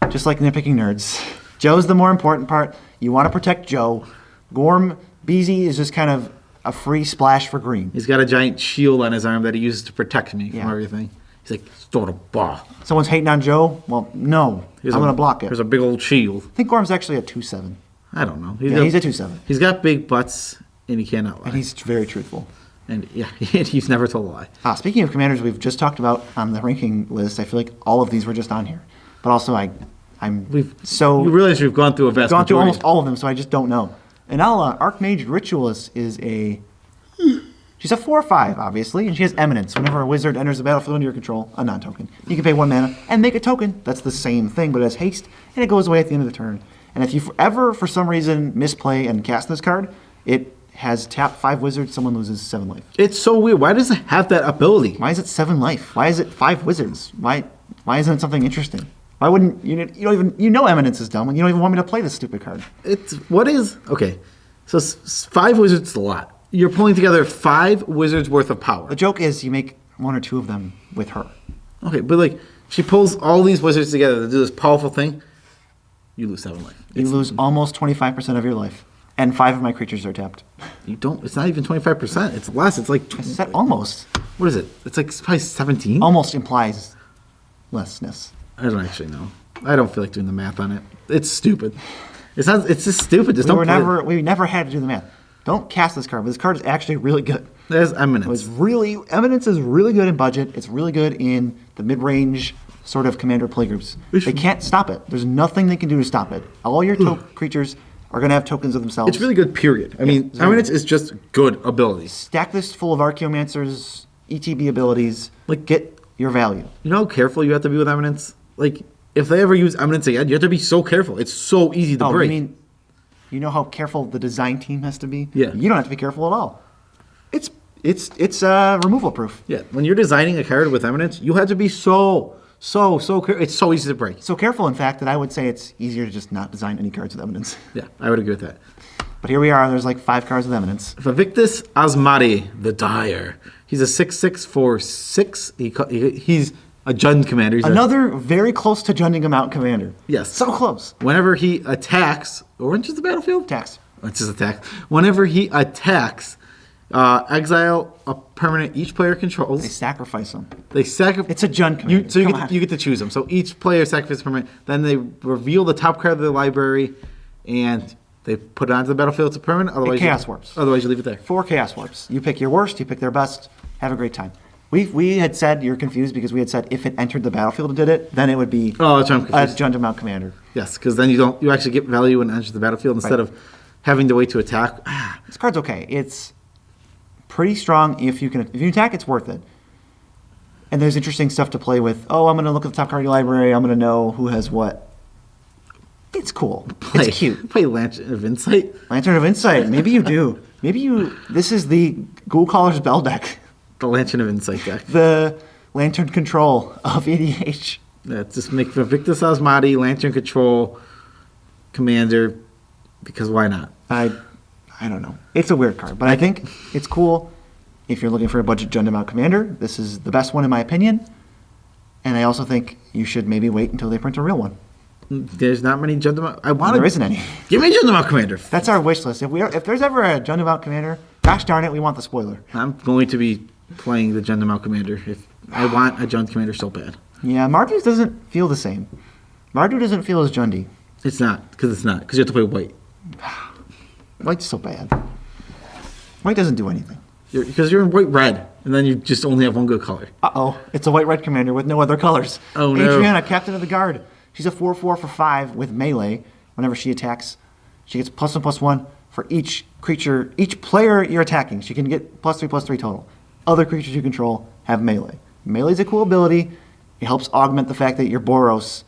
Just like Nitpicking Nerds. Joe's the more important part. You want to protect Joe. Gorm Beezy is just kind of a free splash for green. He's got a giant shield on his arm that he uses to protect me Yeah. from everything. He's like, throw the ball. Someone's hating on Joe? Well, no. I'm going to block it. There's a big old shield. I think Gorm's actually a 2/7. I don't know. Yeah, he's a 2/7. He's got big butts and he cannot lie. And he's very truthful. And yeah, he's never told a lie. Speaking of commanders we've just talked about on the ranking list, I feel like all of these were just on here. But also, You realize we've gone through a vast gone through majority. almost all of them, so I just don't know. And now, Archmage Ritualist is she's a 4/5, obviously, and she has Eminence. Whenever a wizard enters the battlefield under your control, a non-token, you can pay 1 mana and make a token. That's the same thing, but it has haste, and it goes away at the end of the turn. And if you ever, for some reason, misplay and cast this card, it has tap 5 wizards, someone loses 7 life. It's so weird. Why does it have that ability? Why is it 7 life? Why is it 5 wizards? Why isn't it something interesting? Why wouldn't you don't even Eminence is dumb and you don't even want me to play this stupid card? Okay. So 5 wizards is a lot. You're pulling together 5 wizards worth of power. The joke is you make 1 or 2 of them with her. Okay, but like she pulls all these wizards together to do this powerful thing. You lose 7 life. You lose almost 25% of your life, and 5 of my creatures are tapped. You don't. It's not even 25%. It's less. It's like. I said almost. What is it? It's like probably 17. Almost implies lessness. I don't actually know. I don't feel like doing the math on it. It's stupid. It's not. It's just stupid. Just don't. We never had to do the math. Don't cast this card, but this card is actually really good. There's Eminence. Eminence is really good in budget. It's really good in the mid-range sort of commander playgroups. They can't stop it. There's nothing they can do to stop it. All your creatures are going to have tokens of themselves. It's really good. Period. I mean, Eminence is just good abilities. Stack this full of Archaeomancers, ETB abilities. Like, get your value. You know how careful you have to be with Eminence. Like, if they ever use Eminence again, you have to be so careful. It's so easy to break. You know how careful the design team has to be? Yeah. You don't have to be careful at all. It's removal proof. Yeah. When you're designing a card with Eminence, you have to be so careful. It's so easy to break. So careful, in fact, that I would say it's easier to just not design any cards with Eminence. Yeah, I would agree with that. But here we are. There's like 5 cards with Eminence. For Victus Oz Mahdi, the Dyer. He's a 6/6 for 6. He's a Jund commander. Another very close to Junding amount commander. Yes. So close. Whenever he attacks, or enters the battlefield? Attacks. It's just attack. Whenever he attacks, exile a permanent each player controls. They sacrifice them. They sacrifice. It's a Jund commander. You get to choose them. So each player sacrifices permanent. Then they reveal the top card of their library, and they put it onto the battlefield. It's a permanent. Otherwise, Chaos Warps. Otherwise, you leave it there. 4 Chaos Warps. You pick your worst. You pick their best. Have a great time. We had said, you're confused because we had said if it entered the battlefield and did it, then it would be Oh, that's why I'm a confused. Jund amount commander. Yes, because then you actually get value when it enters the battlefield instead of having to wait to attack. This card's okay. It's pretty strong if you attack, it's worth it. And there's interesting stuff to play with. Oh, I'm going to look at the top card of your library. I'm going to know who has what. It's cool. It's cute. Play Lantern of Insight. Lantern of Insight. Maybe you do. This is the Ghoul Caller's Bell deck. The Lantern of Insight deck. The Lantern Control of EDH. Yeah, just make for Victus Oz Mahdi, Lantern Control, Commander, because why not? I don't know. It's a weird card, but I think it's cool if you're looking for a budget Jund amount commander. This is the best one in my opinion. And I also think you should maybe wait until they print a real one. There's not many Jund amount. There isn't any. Give me a Jund amount commander. That's our wish list. If there's ever a Jund amount commander, gosh darn it, we want the spoiler. I'm going to be playing the Jund amount commander if I want a Jund commander so bad. Yeah, Mardu's doesn't feel the same. Mardu doesn't feel as Jundy. It's not, because you have to play white. White's so bad. White doesn't do anything. Because you're in white-red, and then you just only have one good color. Uh-oh. It's a white-red commander with no other colors. Oh, no. Adriana, Captain of the Guard. She's a 4/4 for 5 with melee. Whenever she attacks, she gets +1/+1 for each creature, each player you're attacking. She can get +3/+3 total. Other creatures you control have melee. Melee's a cool ability. It helps augment the fact that you're Boros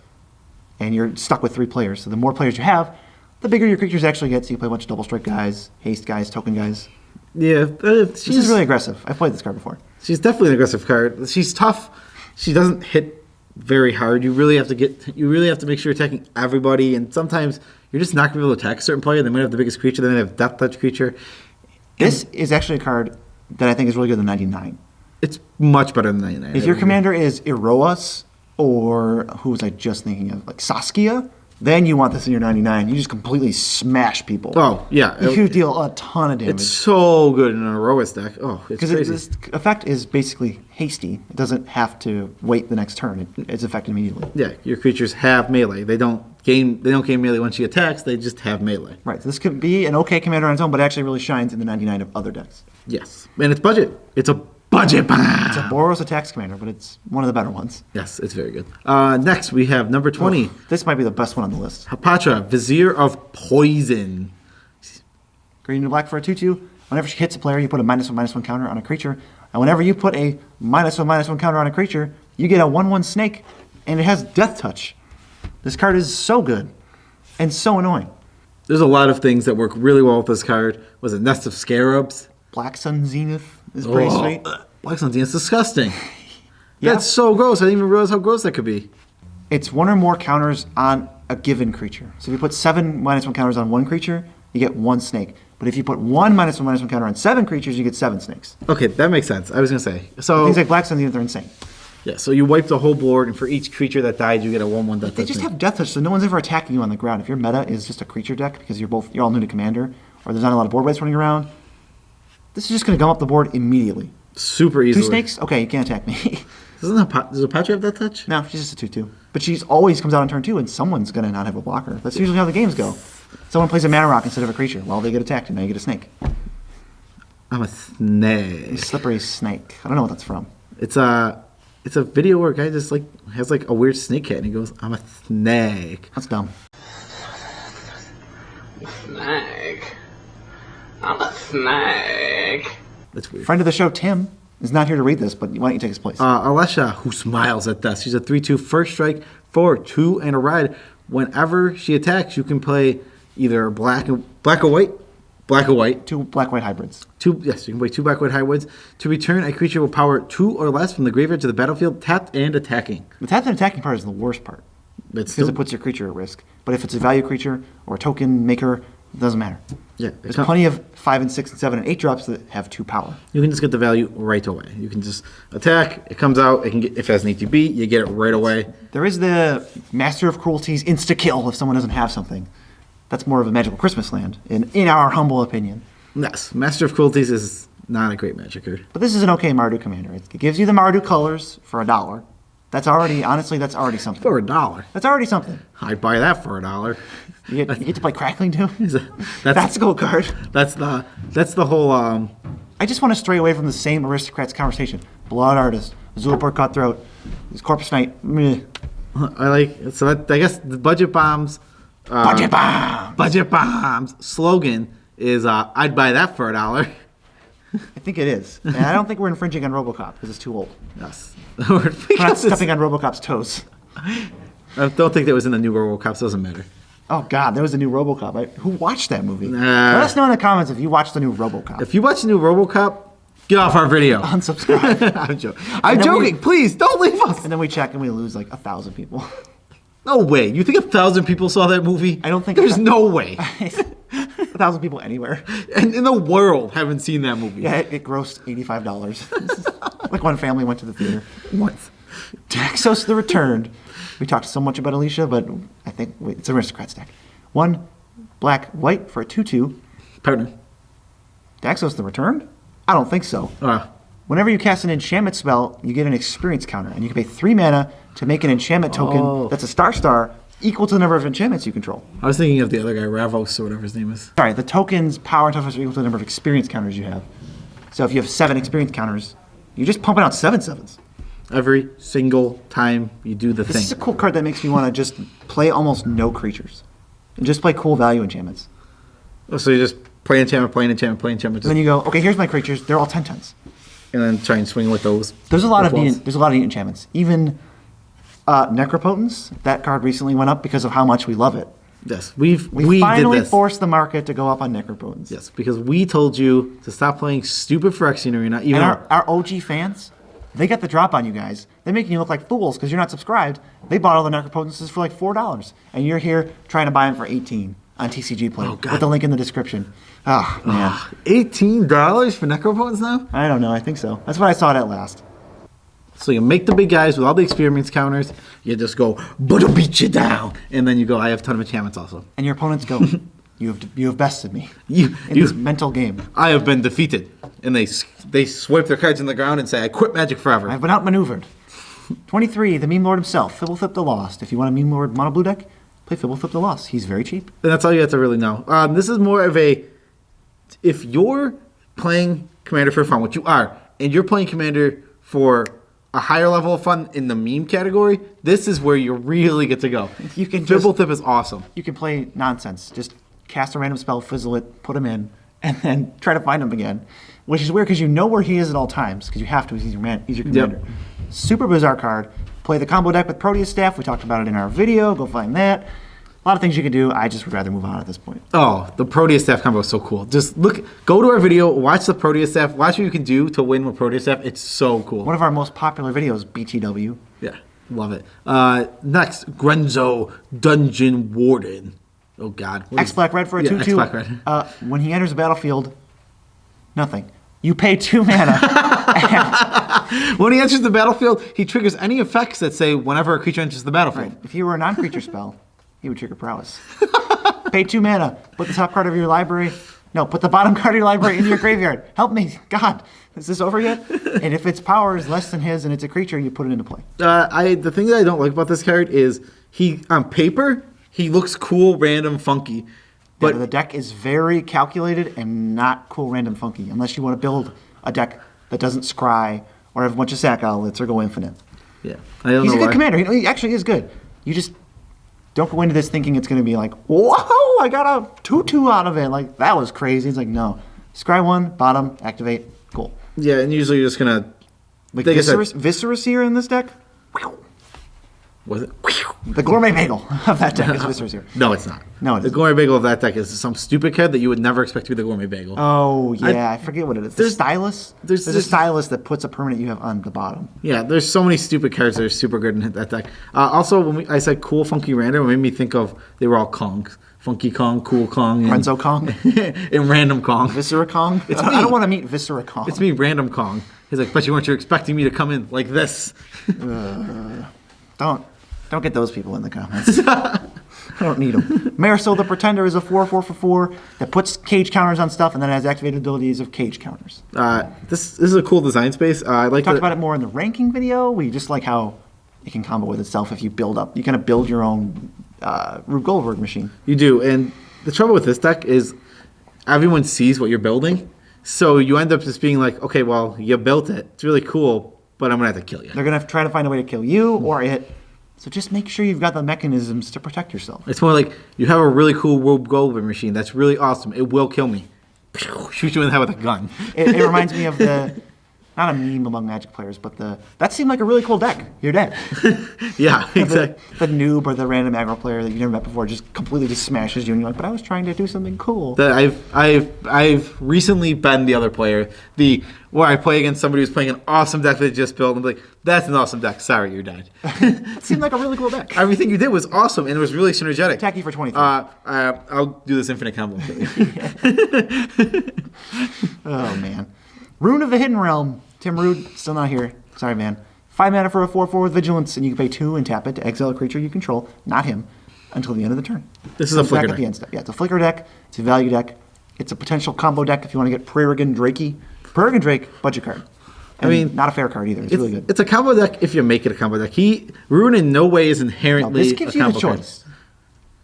and you're stuck with 3 players. So the more players you have, the bigger your creatures actually get. So you play a bunch of double strike guys, haste guys, token guys. Yeah. This is really aggressive. I've played this card before. She's definitely an aggressive card. She's tough. She doesn't hit very hard. You really have to make sure you're attacking everybody, and sometimes you're just not going to be able to attack a certain player. They might have the biggest creature, they might have death touch creature. This is actually a card that I think is really good than 99. It's much better than 99. If your commander is Iroas, or who was I just thinking of, like Saskia, then you want this in your 99. You just completely smash people. Oh, yeah. You deal a ton of damage. It's so good in an Heroic deck. Oh, it's crazy. Because this effect is basically hasty. It doesn't have to wait the next turn. It's effective immediately. Yeah, your creatures have melee. They don't gain melee when she attacks. They just have melee. Right. So this could be an okay commander on its own, but it actually really shines in the 99 of other decks. Yes. And it's budget. It's a budget. It's a Boros attacks commander, but it's one of the better ones. Yes, it's very good. Next, we have number 20. This might be the best one on the list. Hapatra, Vizier of Poison. Green and black for a 2/2. Whenever she hits a player, you put a -1/-1 counter on a creature. And whenever you put a -1/-1 counter on a creature, you get a 1/1 snake, and it has death touch. This card is so good and so annoying. There's a lot of things that work really well with this card. Was it Nest of Scarabs? Black Sun Zenith is pretty sweet. Black Sun Zenith is disgusting. Yeah. That's so gross. I didn't even realize how gross that could be. It's 1 or more counters on a given creature. So if you put 7 -1 counters on one creature, you get 1 snake. But if you put 1 -1/-1 counter on 7 creatures, you get 7 snakes. Okay, that makes sense. I was going to say. So Things like Black Sun Zenith are insane. Yeah, so you wipe the whole board, and for each creature that died, you get a 1/1 death They touch. just have death touch, so no one's ever attacking you on the ground. If your meta is just a creature deck because you're all new to Commander, or there's not a lot of board weights running around, this is just going to gum up the board immediately. Super 2 easily. snakes? Okay, you can't attack me. Does Apache have death touch? No, she's just a 2/2. But she's always comes out on turn 2, and someone's going to not have a blocker. That's usually how the games go. Someone plays a mana rock instead of a creature. Well, they get attacked, and now you get a snake. I'm a snake. A slippery snake. I don't know what that's from. It's a video where a guy just like has like a weird snake head and he goes, "I'm a snake." That's dumb. Snake. I'm a snake. That's weird. Friend of the show, Tim, is not here to read this, but why don't you take his place? Alesha, who smiles at death. She's a 3/2 first strike for 2 and a ride. Whenever she attacks, you can play either black or white. 2 black-white hybrids. Yes, you can play 2 black-white hybrids. To return a creature with power 2 or less from the graveyard to the battlefield, tapped and attacking. The tapped and attacking part is the worst part. It's Because it puts your creature at risk. But if it's a value creature or a token maker, it doesn't matter. Yeah, There's plenty of 5 and 6 and 7 and 8 drops that have 2 power. you can just get the value right away. You can just attack. It comes out. It can get, if it has an ETB, you get it right away. There is the Master of Cruelty's insta-kill if someone doesn't have something. That's more of a magical Christmas land, in our humble opinion. Yes, Master of Cruelties is not a great magic card. But this is an okay Mardu commander. It gives you the Mardu colors for $1. That's already, honestly, that's already something. For $1, That's already something. I'd buy that for $1. You get to play Crackling too? That's That's a cool card. that's the whole. I just want to stray away from the same aristocrats conversation. Blood Artist, Zulapur Cutthroat, Corpse Knight. Meh. I like so. That, I guess the Budget Bombs. Budget Bomb! Budget Bombs slogan is I'd buy that for $1. I think it is. And I don't think we're infringing on RoboCop because it's too old. Yes. We're not stepping on RoboCop's toes. I don't think that was in the new RoboCop. So it doesn't matter. Oh, God, there was a new RoboCop. Who watched that movie? Nah. Let us know in the comments if you watched the new RoboCop. If you watch the new RoboCop, get off our video. Unsubscribe. I'm then joking. Please don't leave us. And then we check and we lose like 1,000 people. No way. You think 1,000 people saw that movie? I don't think There's no way. 1,000 people anywhere. And in the world haven't seen that movie. Yeah, it grossed $85. Like one family went to the theater. Once. Daxos the Returned. We talked so much about Alicia, but I think it's an aristocrats deck. 1 black white for a 2/2. Partner. Daxos the Returned? I don't think so. Whenever you cast an enchantment spell, you get an experience counter, and you can pay 3 mana to make an enchantment token that's a star equal to the number of enchantments you control. I was thinking of the other guy, Ravos or whatever his name is. Sorry, the token's power and toughness are equal to the number of experience counters you have. So if you have 7 experience counters, you're just pumping out 7/7s. Every single time you do the This is a thing. cool card that makes me want to just play almost no creatures. And just play cool value enchantments. So you just play enchantment, play enchantment, play enchantment, And then you go, okay, here's my creatures. They're all 10/10s. and then try and swing with those. There's a lot of walls. neat enchantments. Even Necropotence, that card recently went up because of how much we love it. Yes, we finally did this. forced the market to go up on Necropotence. Yes, because we told you to stop playing stupid Phyrexian Arena. Even And our OG fans, they got the drop on you guys. They're making you look like fools because you're not subscribed. They bought all the Necropotences for like $4. And you're here trying to buy them for $18 on TCG Play. Oh, God. With the link in the description. Oh, man. $18 for Necropotence now? I don't know. I think so. That's what I saw it at last. So you make the big guys with all the experience counters. You just go, but I'll beat you down. And then you go, I have a ton of enchantments also. And your opponents go, you have bested me You, in this mental game. I have been defeated. And they swipe their cards in the ground and say, I quit Magic forever. I've been outmaneuvered. 23, the Meme Lord himself, Fibblethip the Lost. If you want a Meme Lord mono blue deck, play Fibblethip the Lost. He's very cheap. And that's all you have to really know. This is more of a, if you're playing Commander for fun, which you are, and you're playing Commander for a higher level of fun in the meme category, this is where you really get to go. You can just- Fibblethip is awesome. You can play nonsense. Just cast a random spell, fizzle it, put him in, and then try to find him again. Which is weird because you know where he is at all times because you have to. He's your commander. Super bizarre card. Play the combo deck with Proteus Staff. We talked about it in our video. Go find that. A lot of things you can do. I just would rather move on at this point. Oh, the Proteus Staff combo is so cool. Just go to our video, watch the Proteus Staff, watch what you can do to win with Proteus Staff. It's so cool. One of our most popular videos, BTW. Yeah, love it. Next, Grenzo Dungeon Warden. Oh, God. X black red for a 2/2. X black red. When he enters the battlefield, nothing. You pay 2 mana When he enters the battlefield, he triggers any effects that say whenever a creature enters the battlefield. Right. If you were a non-creature spell, he would trigger prowess. Pay 2 mana. Put the top card of your library. No, put the bottom card of your library into your graveyard. Help me, God. Is this over yet? And if its power is less than his and it's a creature, you put it into play. The thing that I don't like about this card is he, on paper, he looks cool, random, funky. But the deck is very calculated and not cool, random, funky, unless you want to build a deck that doesn't scry or have a bunch of sack outlets or go infinite. Yeah, I don't He's know a good why. commander. He actually is good. You just don't go into this thinking it's going to be like, whoa, I got a 2/2 out of it. Like, that was crazy. It's like, no. Scry 1, bottom, activate, cool. Yeah, and usually you're just gonna Like like I said- Visceraseer in this deck? Was it? The gourmet bagel of that deck is Visceraseer. No, it's not. No, it the isn't. gourmet bagel of that deck is some stupid card that you would never expect to be the gourmet bagel. Oh, yeah, I forget what it is. The there's- stylus? there's There's a this- stylus that puts a permanent you have on the bottom. Yeah, there's so many stupid cards that are super good in that deck. Also, when I said cool, funky, random, it made me think of they were all Kongs. Funky Kong, Cool Kong, and, Renzo Kong? and Random Kong. Viscera Kong? It's I me. don't want to meet Viscera Kong. It's me, Random Kong. He's like, but you weren't expecting me to come in like this. Don't get those people in the comments. I don't need them. Marisol the Pretender is a 4/4 for 4 that puts cage counters on stuff and then has activated abilities of cage counters. This is a cool design space. I like Talked the- about it more in the ranking video. We just like how it can combo with itself if you build up. You kind of build your own Rube Goldberg machine. You do, and the trouble with this deck is everyone sees what you're building, so you end up just being like, okay, well, you built it. It's really cool, but I'm gonna have to kill you. They're going to try to find a way to kill you or it. So just make sure you've got the mechanisms to protect yourself. It's more like you have a really cool Rube Goldberg machine that's really awesome. It will kill me. Shoot you in the head with a gun. It reminds me of not a meme among Magic players, but that seemed like a really cool deck. You're dead. Yeah, exactly. The noob or the random aggro player that you never met before just completely just smashes you, and you're like, but I was trying to do something cool. I've recently been the other player. Where I play against somebody who's playing an awesome deck they just built, and I'm like, that's an awesome deck. Sorry, you're dead. It seemed like a really cool deck. Everything you did was awesome, and it was really synergetic. Attack you for 23. I'll do this infinite combo. Oh, man. Rune of the Hidden Realm. Tim Rude, still not here. Sorry, man. 5 mana for a 4/4 with Vigilance, and you can pay 2 and tap it to exile a creature you control, not him, until the end of the turn. This is a Comes back flicker at the deck. end step. Yeah, it's a flicker deck. It's a value deck. It's a potential combo deck if you want to get Prairie Drakey. Prairie Drake, budget card. And I mean, not a fair card either. It's really good. It's a combo deck if you make it a combo deck. Rune in no way is No, inherently this gives a you the combo card. choice.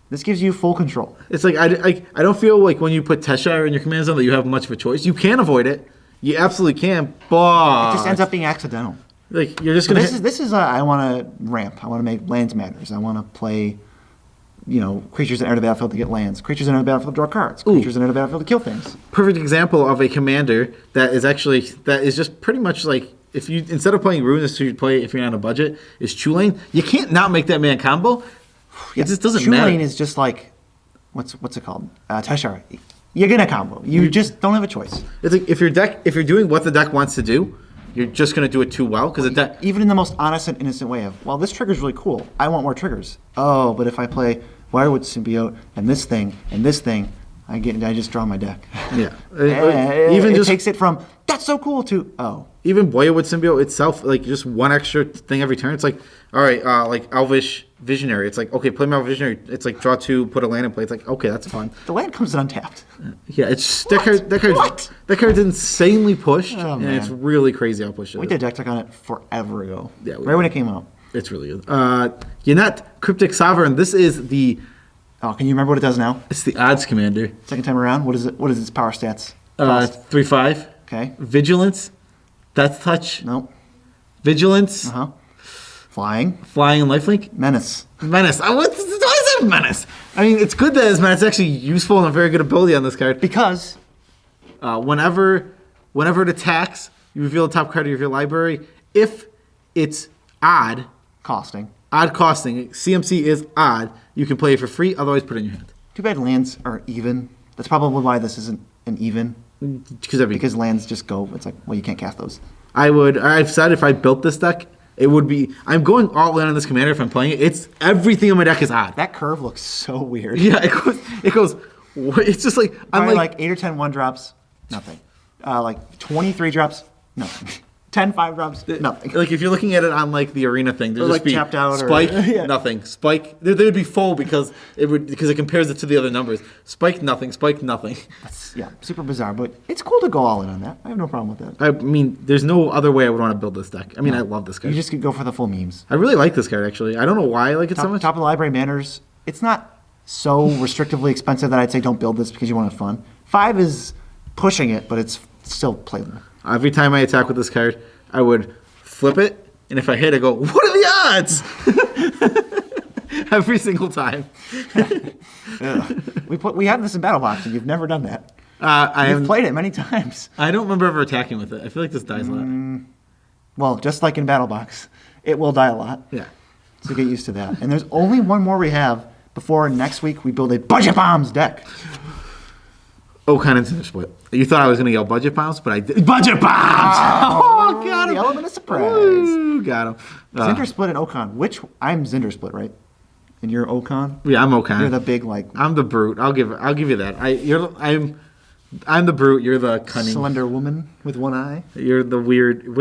This gives you full control. It's like I don't feel like when you put Teshire in your command zone that you have much of a choice. You can avoid it. You absolutely can, but It just ends up being accidental. like you're just So gonna. this is I want to ramp. I want to make lands matters. I want to play, creatures that enter the battlefield to get lands. Creatures that enter the battlefield to draw cards. Creatures that enter the battlefield to kill things. Perfect example of a commander that is just pretty much like if you instead of playing Rune, this you play if you're on a budget is Chulane. You can't not make that man combo. It just doesn't matter. Chulane is just like, what's it called? Teshire. You're gonna combo. You just don't have a choice. It's like if you're doing what the deck wants to do, you're just gonna do it too well because the deck. Even in the most honest and innocent way of, well, this trigger's really cool. I want more triggers. Oh, but if I play Wirewood Symbiote and this thing, I just draw my deck. Yeah. Even it takes it from that's so cool to Even Boyawood Symbiote itself, like just one extra thing every turn. It's like, all right, like Elvish Visionary. It's like, okay, play my Visionary. It's like draw 2, put a land in play. It's like, okay, that's fun. the land comes in untapped. Yeah, it's What? that card's insanely pushed, Oh, and man. it's really crazy how pushed it We is. did deck tech on it forever ago. Yeah, we right when did. it came out. It's really good. Yannette, Cryptic Sovereign. This is Oh, can you remember what it does now? it's the odds commander. Second time around, what is it? What is its power stats? Cost? 3/5. Okay. Vigilance, Death Touch, Nope. Vigilance, Flying. Flying, and Lifelink. Menace. Menace. Why is that Menace? I mean, it's good that it's Menace. It's actually useful and a very good ability on this card. Because Whenever it attacks, you reveal the top card of your library. If it's odd costing. costing, CMC is odd, you can play it for free. Otherwise, put it in your hand. Too bad lands are even. That's probably why this isn't an even. Because lands just go. It's like, well, you can't cast those. I've said if I built this deck, it would be. I'm going all in on this commander if I'm playing it. It's everything in my deck is odd. That curve looks so weird. Yeah, it goes. It's just like I'm Probably like like 8 or 10 1 drops, nothing. Like 23 drops, nothing. 10 5-drops, nothing. Like if you're looking at it on like the arena thing, there'd Or, just like, be tapped out or- Spike, Yeah. nothing. Spike, they would be full because it compares it to the other numbers. Spike, nothing. Spike, nothing. Yeah, super bizarre, but it's cool to go all in on that. I have no problem with that. I mean, there's no other way I would want to build this deck. I mean, I love this card. You just could go for the full memes. I really like this card actually. I don't know why I like it so much. Top of the library manners. It's not so restrictively expensive that I'd say don't build this because you want to have fun. 5 is pushing it, but it's still playable. Every time I attack with this card, I would flip it, and if I hit, I go, "What are the odds?" Every single time. We had this in Battle Box, and you've never done that. I You've have played it many times. I don't remember ever attacking with it. I feel like this dies a lot. Well, just like in Battle Box, it will die a lot. Yeah. So get used to that. And there's only one more we have before next week we build a Budget Bombs deck. Oh, kind of split. You thought I was going to yell budget bombs, but I did. Budget bombs! Oh, got him. The element of surprise. Ooh, got him. Zinder Split and Okan. I'm Zinder Split, right? And you're Okan? Yeah, I'm okay. You're the big, like, I'm the brute. I'll give you that. I'm the brute. You're the cunning. slender woman with one eye. You're the weird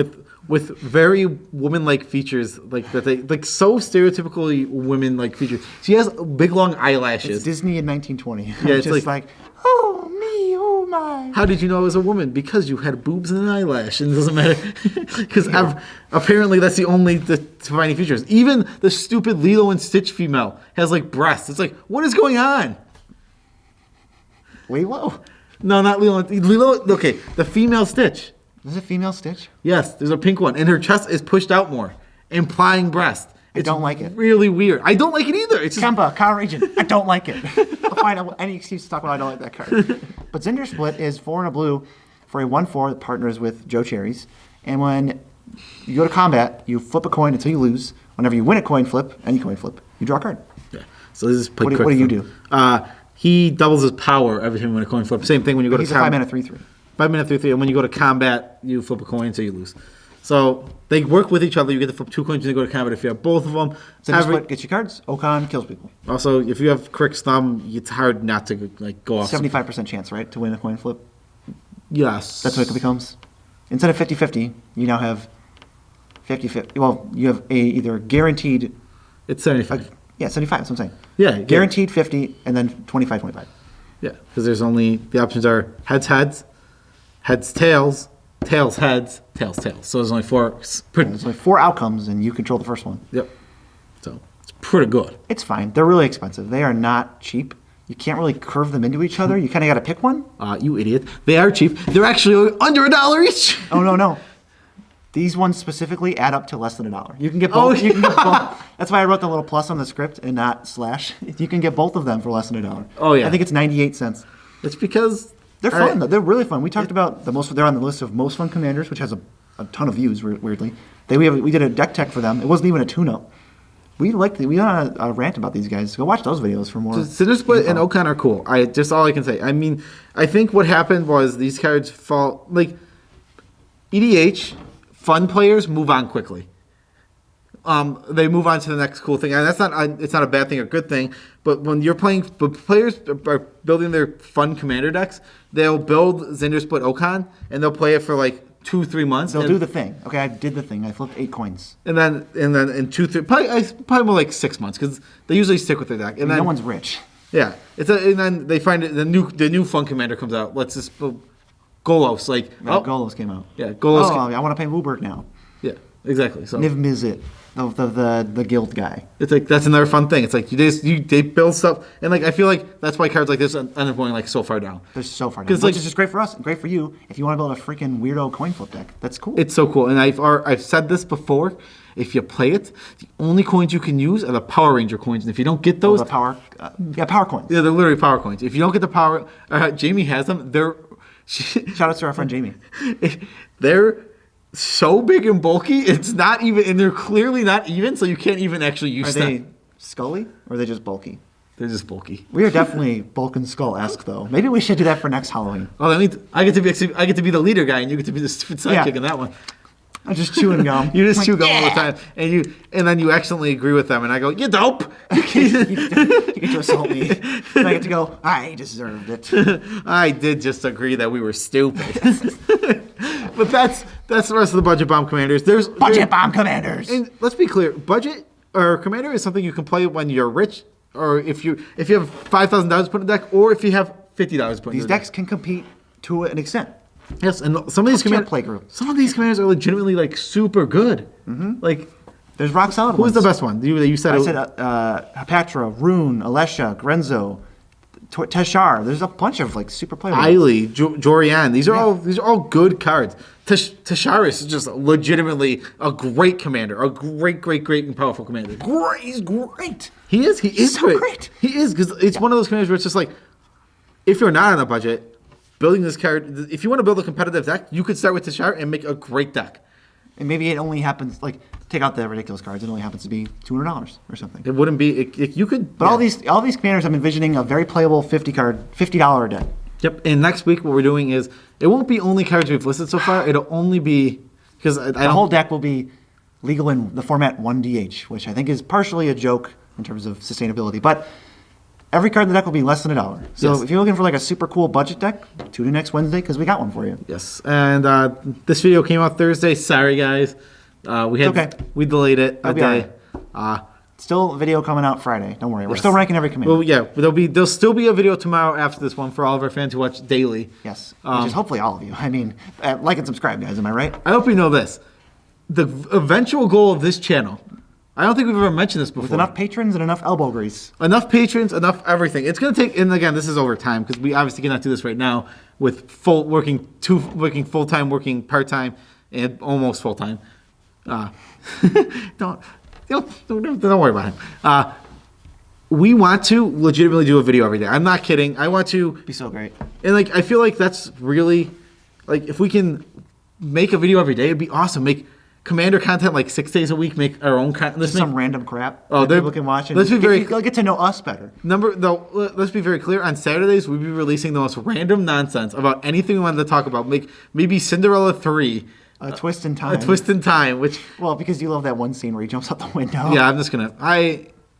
with very woman-like features, like that they like so stereotypically women-like features. She has big long eyelashes. It's Disney in 1920. Yeah, it's just like- oh, me, oh, my. How did you know I was a woman? Because you had boobs and an eyelash, and it doesn't matter. Because apparently that's the only defining features. Even the stupid Lilo and Stitch female has like breasts. It's like, what is going on? Lilo? No, not Lilo. Lilo. Okay, the female Stitch. Is it female Stitch? Yes, there's a pink one, and her chest is pushed out more, implying breast. I don't like it. Really weird. I don't like it either. It's just, Kemba, Power Region. I don't like it. I'll find out any excuse to talk about I don't like that card. But Zinder Split is 4 and a blue for a 1/4 that partners with Joe Cherries. And when you go to combat, you flip a coin until you lose. Whenever you win a coin flip, any coin flip, you draw a card. yeah. So this is What do you do? He doubles his power every time you win a coin flip. Same thing when you go He's to a combat. 5-mana 3/3. 5-mana 3/3, and when you go to combat, you flip a coin until you lose. So they work with each other. You get to flip 2 coins when you go to combat. If you have both of them, Zinder Split gets you cards. Okan kills people. also if you have Crick's thumb, it's hard not to like go off. 75% chance, right, to win a coin flip. Yes, That's what it becomes. Instead of 50-50, you now have 50-50. Well, you have a either guaranteed, It's 75. yeah, 75, that's what I'm saying. Yeah, Guaranteed 50, and then 25-25. Yeah, because there's only the options are heads, tails, tails, heads, tails, tails. So there's only 4. There's only 4 outcomes, and you control the first one. Yep. So it's pretty good. It's fine. They're really expensive. They are not cheap. You can't really curve them into each other. You kind of got to pick one. You idiot. They are cheap. They're actually under $1 each. Oh, no. These ones specifically add up to less than $1. You can get both. You can get both. That's why I wrote the little plus on the script and not slash. You can get both of them for less than $1. Oh, yeah. I think it's 98 cents. It's because They're fun. They're really fun. We talked about they're on the list of most fun commanders, which has a ton of views. Weirdly, we did a deck tech for them. It wasn't even a tune-up. We went on a rant about these guys. Go watch those videos for more. Cinder Split and info. Okan are cool. Just all I can say. I mean, I think what happened was these cards fall like EDH. Fun players move on quickly. They move on to the next cool thing, and it's not a bad thing or good thing. But when you're playing, but players are building their fun commander decks. They'll build Zinder Split Okan, and they'll play it for like 2-3 months. They'll do the thing. Okay, I did the thing. I flipped 8 coins. And then in 2-3, probably more like 6 months because they usually stick with their deck. And then No one's rich. yeah, and then they find it, the new fun commander comes out. Let's just Golos like Golos came out. Yeah, Golos. I want to pay Wooberg now. Yeah, exactly. So Niv Mizzet, the guild guy. it's like that's another fun thing. It's like they build stuff, and like I feel like that's why cards like this end up going like so far down. They're so far down. 'Cause, Which like- is just great for us and great for you if you want to build a freaking weirdo coin flip deck. That's cool. It's so cool, and I've said this before. If you play it, the only coins you can use are the Power Ranger coins, and if you don't get those, the power, power coins. yeah, they're literally power coins. If you don't get the power, Jamie has them. Shout out to our friend Jamie. They're so big and bulky. It's not even, and they're clearly not even, so you can't even actually Are use they them. scully or are they just bulky? They're just bulky. We are definitely Bulk and Skull-esque though. Maybe we should do that for next Halloween. Oh, that means I get to be the leader guy, and you get to be the stupid sidekick Yeah. in that one. I'm just chewing gum. You just I'm chew like, gum all the time, and then you accidentally agree with them, and I go, "You dope." You get to assault me. And I get to go, I deserved it. I did just agree that we were stupid. But that's the rest of the budget bomb commanders. There's Budget bomb commanders. And let's be clear, budget or commander is something you can play when you're rich, or if you have $5,000 to put in a deck, or if you have $50 to put in These a decks can compete to an extent. Yes, and some of these What's your playgroup? some of these commanders are legitimately like super good. Like, There's rock solid who's ones. the best one? You said I it- said Hepatra, Rune, Alesha, Grenzo, Teshar. There's a bunch of like super playable. Eiley, Jorian. These are all good cards. Tasharis is just legitimately a great commander, a great and powerful commander. Great, he's great. He is so great. He is, because it's one of those commanders where it's just like, if you're not on a budget, building this card, if you want to build a competitive deck, you could start with Tashar and make a great deck. And maybe it only happens like take out the ridiculous cards. It only happens to be $200 or something. It wouldn't be. You could. But all these commanders, I'm envisioning a very playable $50 deck. Yep. And next week, what we're doing is it won't be only cards we've listed so far. It'll only be because The whole deck will be legal in the format 1DH, which I think is partially a joke in terms of sustainability. But every card in the deck will be less than $1. So Yes. if you're looking for like a super cool budget deck, tune in next Wednesday because we got one for you. Yes. And this video came out Thursday. Sorry, guys. We delayed it a It'll be day. Still a video coming out Friday. Don't worry. We're still ranking every commander. Well, yeah. There'll still be a video tomorrow after this one for all of our fans who watch daily. Yes. Which is hopefully all of you. I mean, like and subscribe, guys. Am I right? I hope you know this. The eventual goal of this channel. I don't think we've ever mentioned this before. With enough patrons and enough elbow grease. Enough patrons, enough everything. It's going to take, and again, this is over time because we obviously cannot do this right now with working full-time, working part-time, and almost full-time. Don't worry about him. We want to legitimately do a video every day. I'm not kidding. I want to Be so great. and I feel like that's really if we can make a video every day, it'd be awesome. Make commander content like 6 days a week. Make our own content. Let's Some random crap Oh, that people can watch. And let's be very- They'll get to know us better. Let's be very clear. On Saturdays, we'll be releasing the most random nonsense about anything we wanted to talk about. Maybe Cinderella 3. A twist in time. A twist in time, which Well, because you love that one scene where he jumps out the window. yeah, I'm just gonna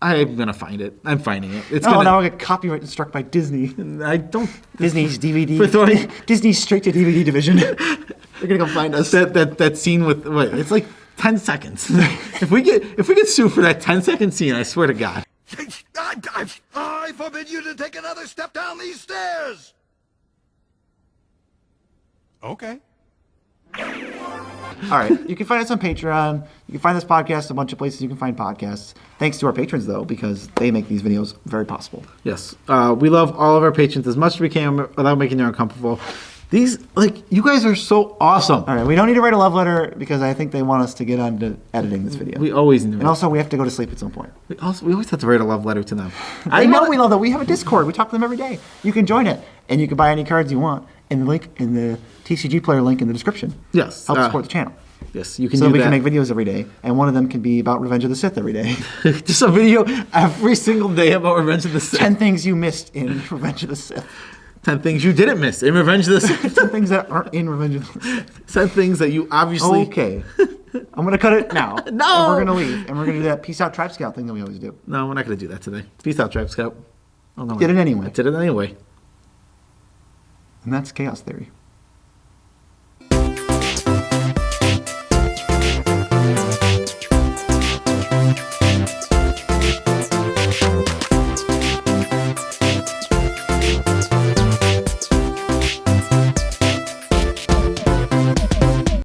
I'm gonna find it. I'm finding it. It's Oh, gonna. now I get copyright struck by Disney. I don't. Disney's DVD. For throwing- Disney's straight to DVD division. They're gonna come find us. That scene with what? It's like 10 seconds. if we get sued for that 10-second scene, I swear to God. I forbid you to take another step down these stairs! Okay. All right, you can find us on Patreon. You can find this podcast a bunch of places you can find podcasts. Thanks to our patrons, though, because they make these videos very possible. Yes, we love all of our patrons as much as we can without making them uncomfortable. These, you guys are so awesome. All right, we don't need to write a love letter because I think they want us to get on to editing this video. We always need to. And also, we have to go to sleep at some point. we always have to write a love letter to them. I know we love that. We have a Discord. We talk to them every day. You can join it, and you can buy any cards you want. And the link in the TCG player link in the description. Yes, Help support the channel. Yes, you can So do we that. can make videos every day, and one of them can be about Revenge of the Sith every day. Just a video every single day about Revenge of the Sith. 10 things you missed in Revenge of the Sith. 10 things you didn't miss in Revenge of the Sith. 10 things that aren't in Revenge of the Sith. 10 things that you obviously. Okay. I'm going to cut it now. No! And we're going to leave, and we're going to do that Peace Out Tribe Scout thing that we always do. No, we're not going to do that today. Peace out, Tribe Scout. Oh, no, Did it anyway. I did it anyway. And that's Chaos Theory.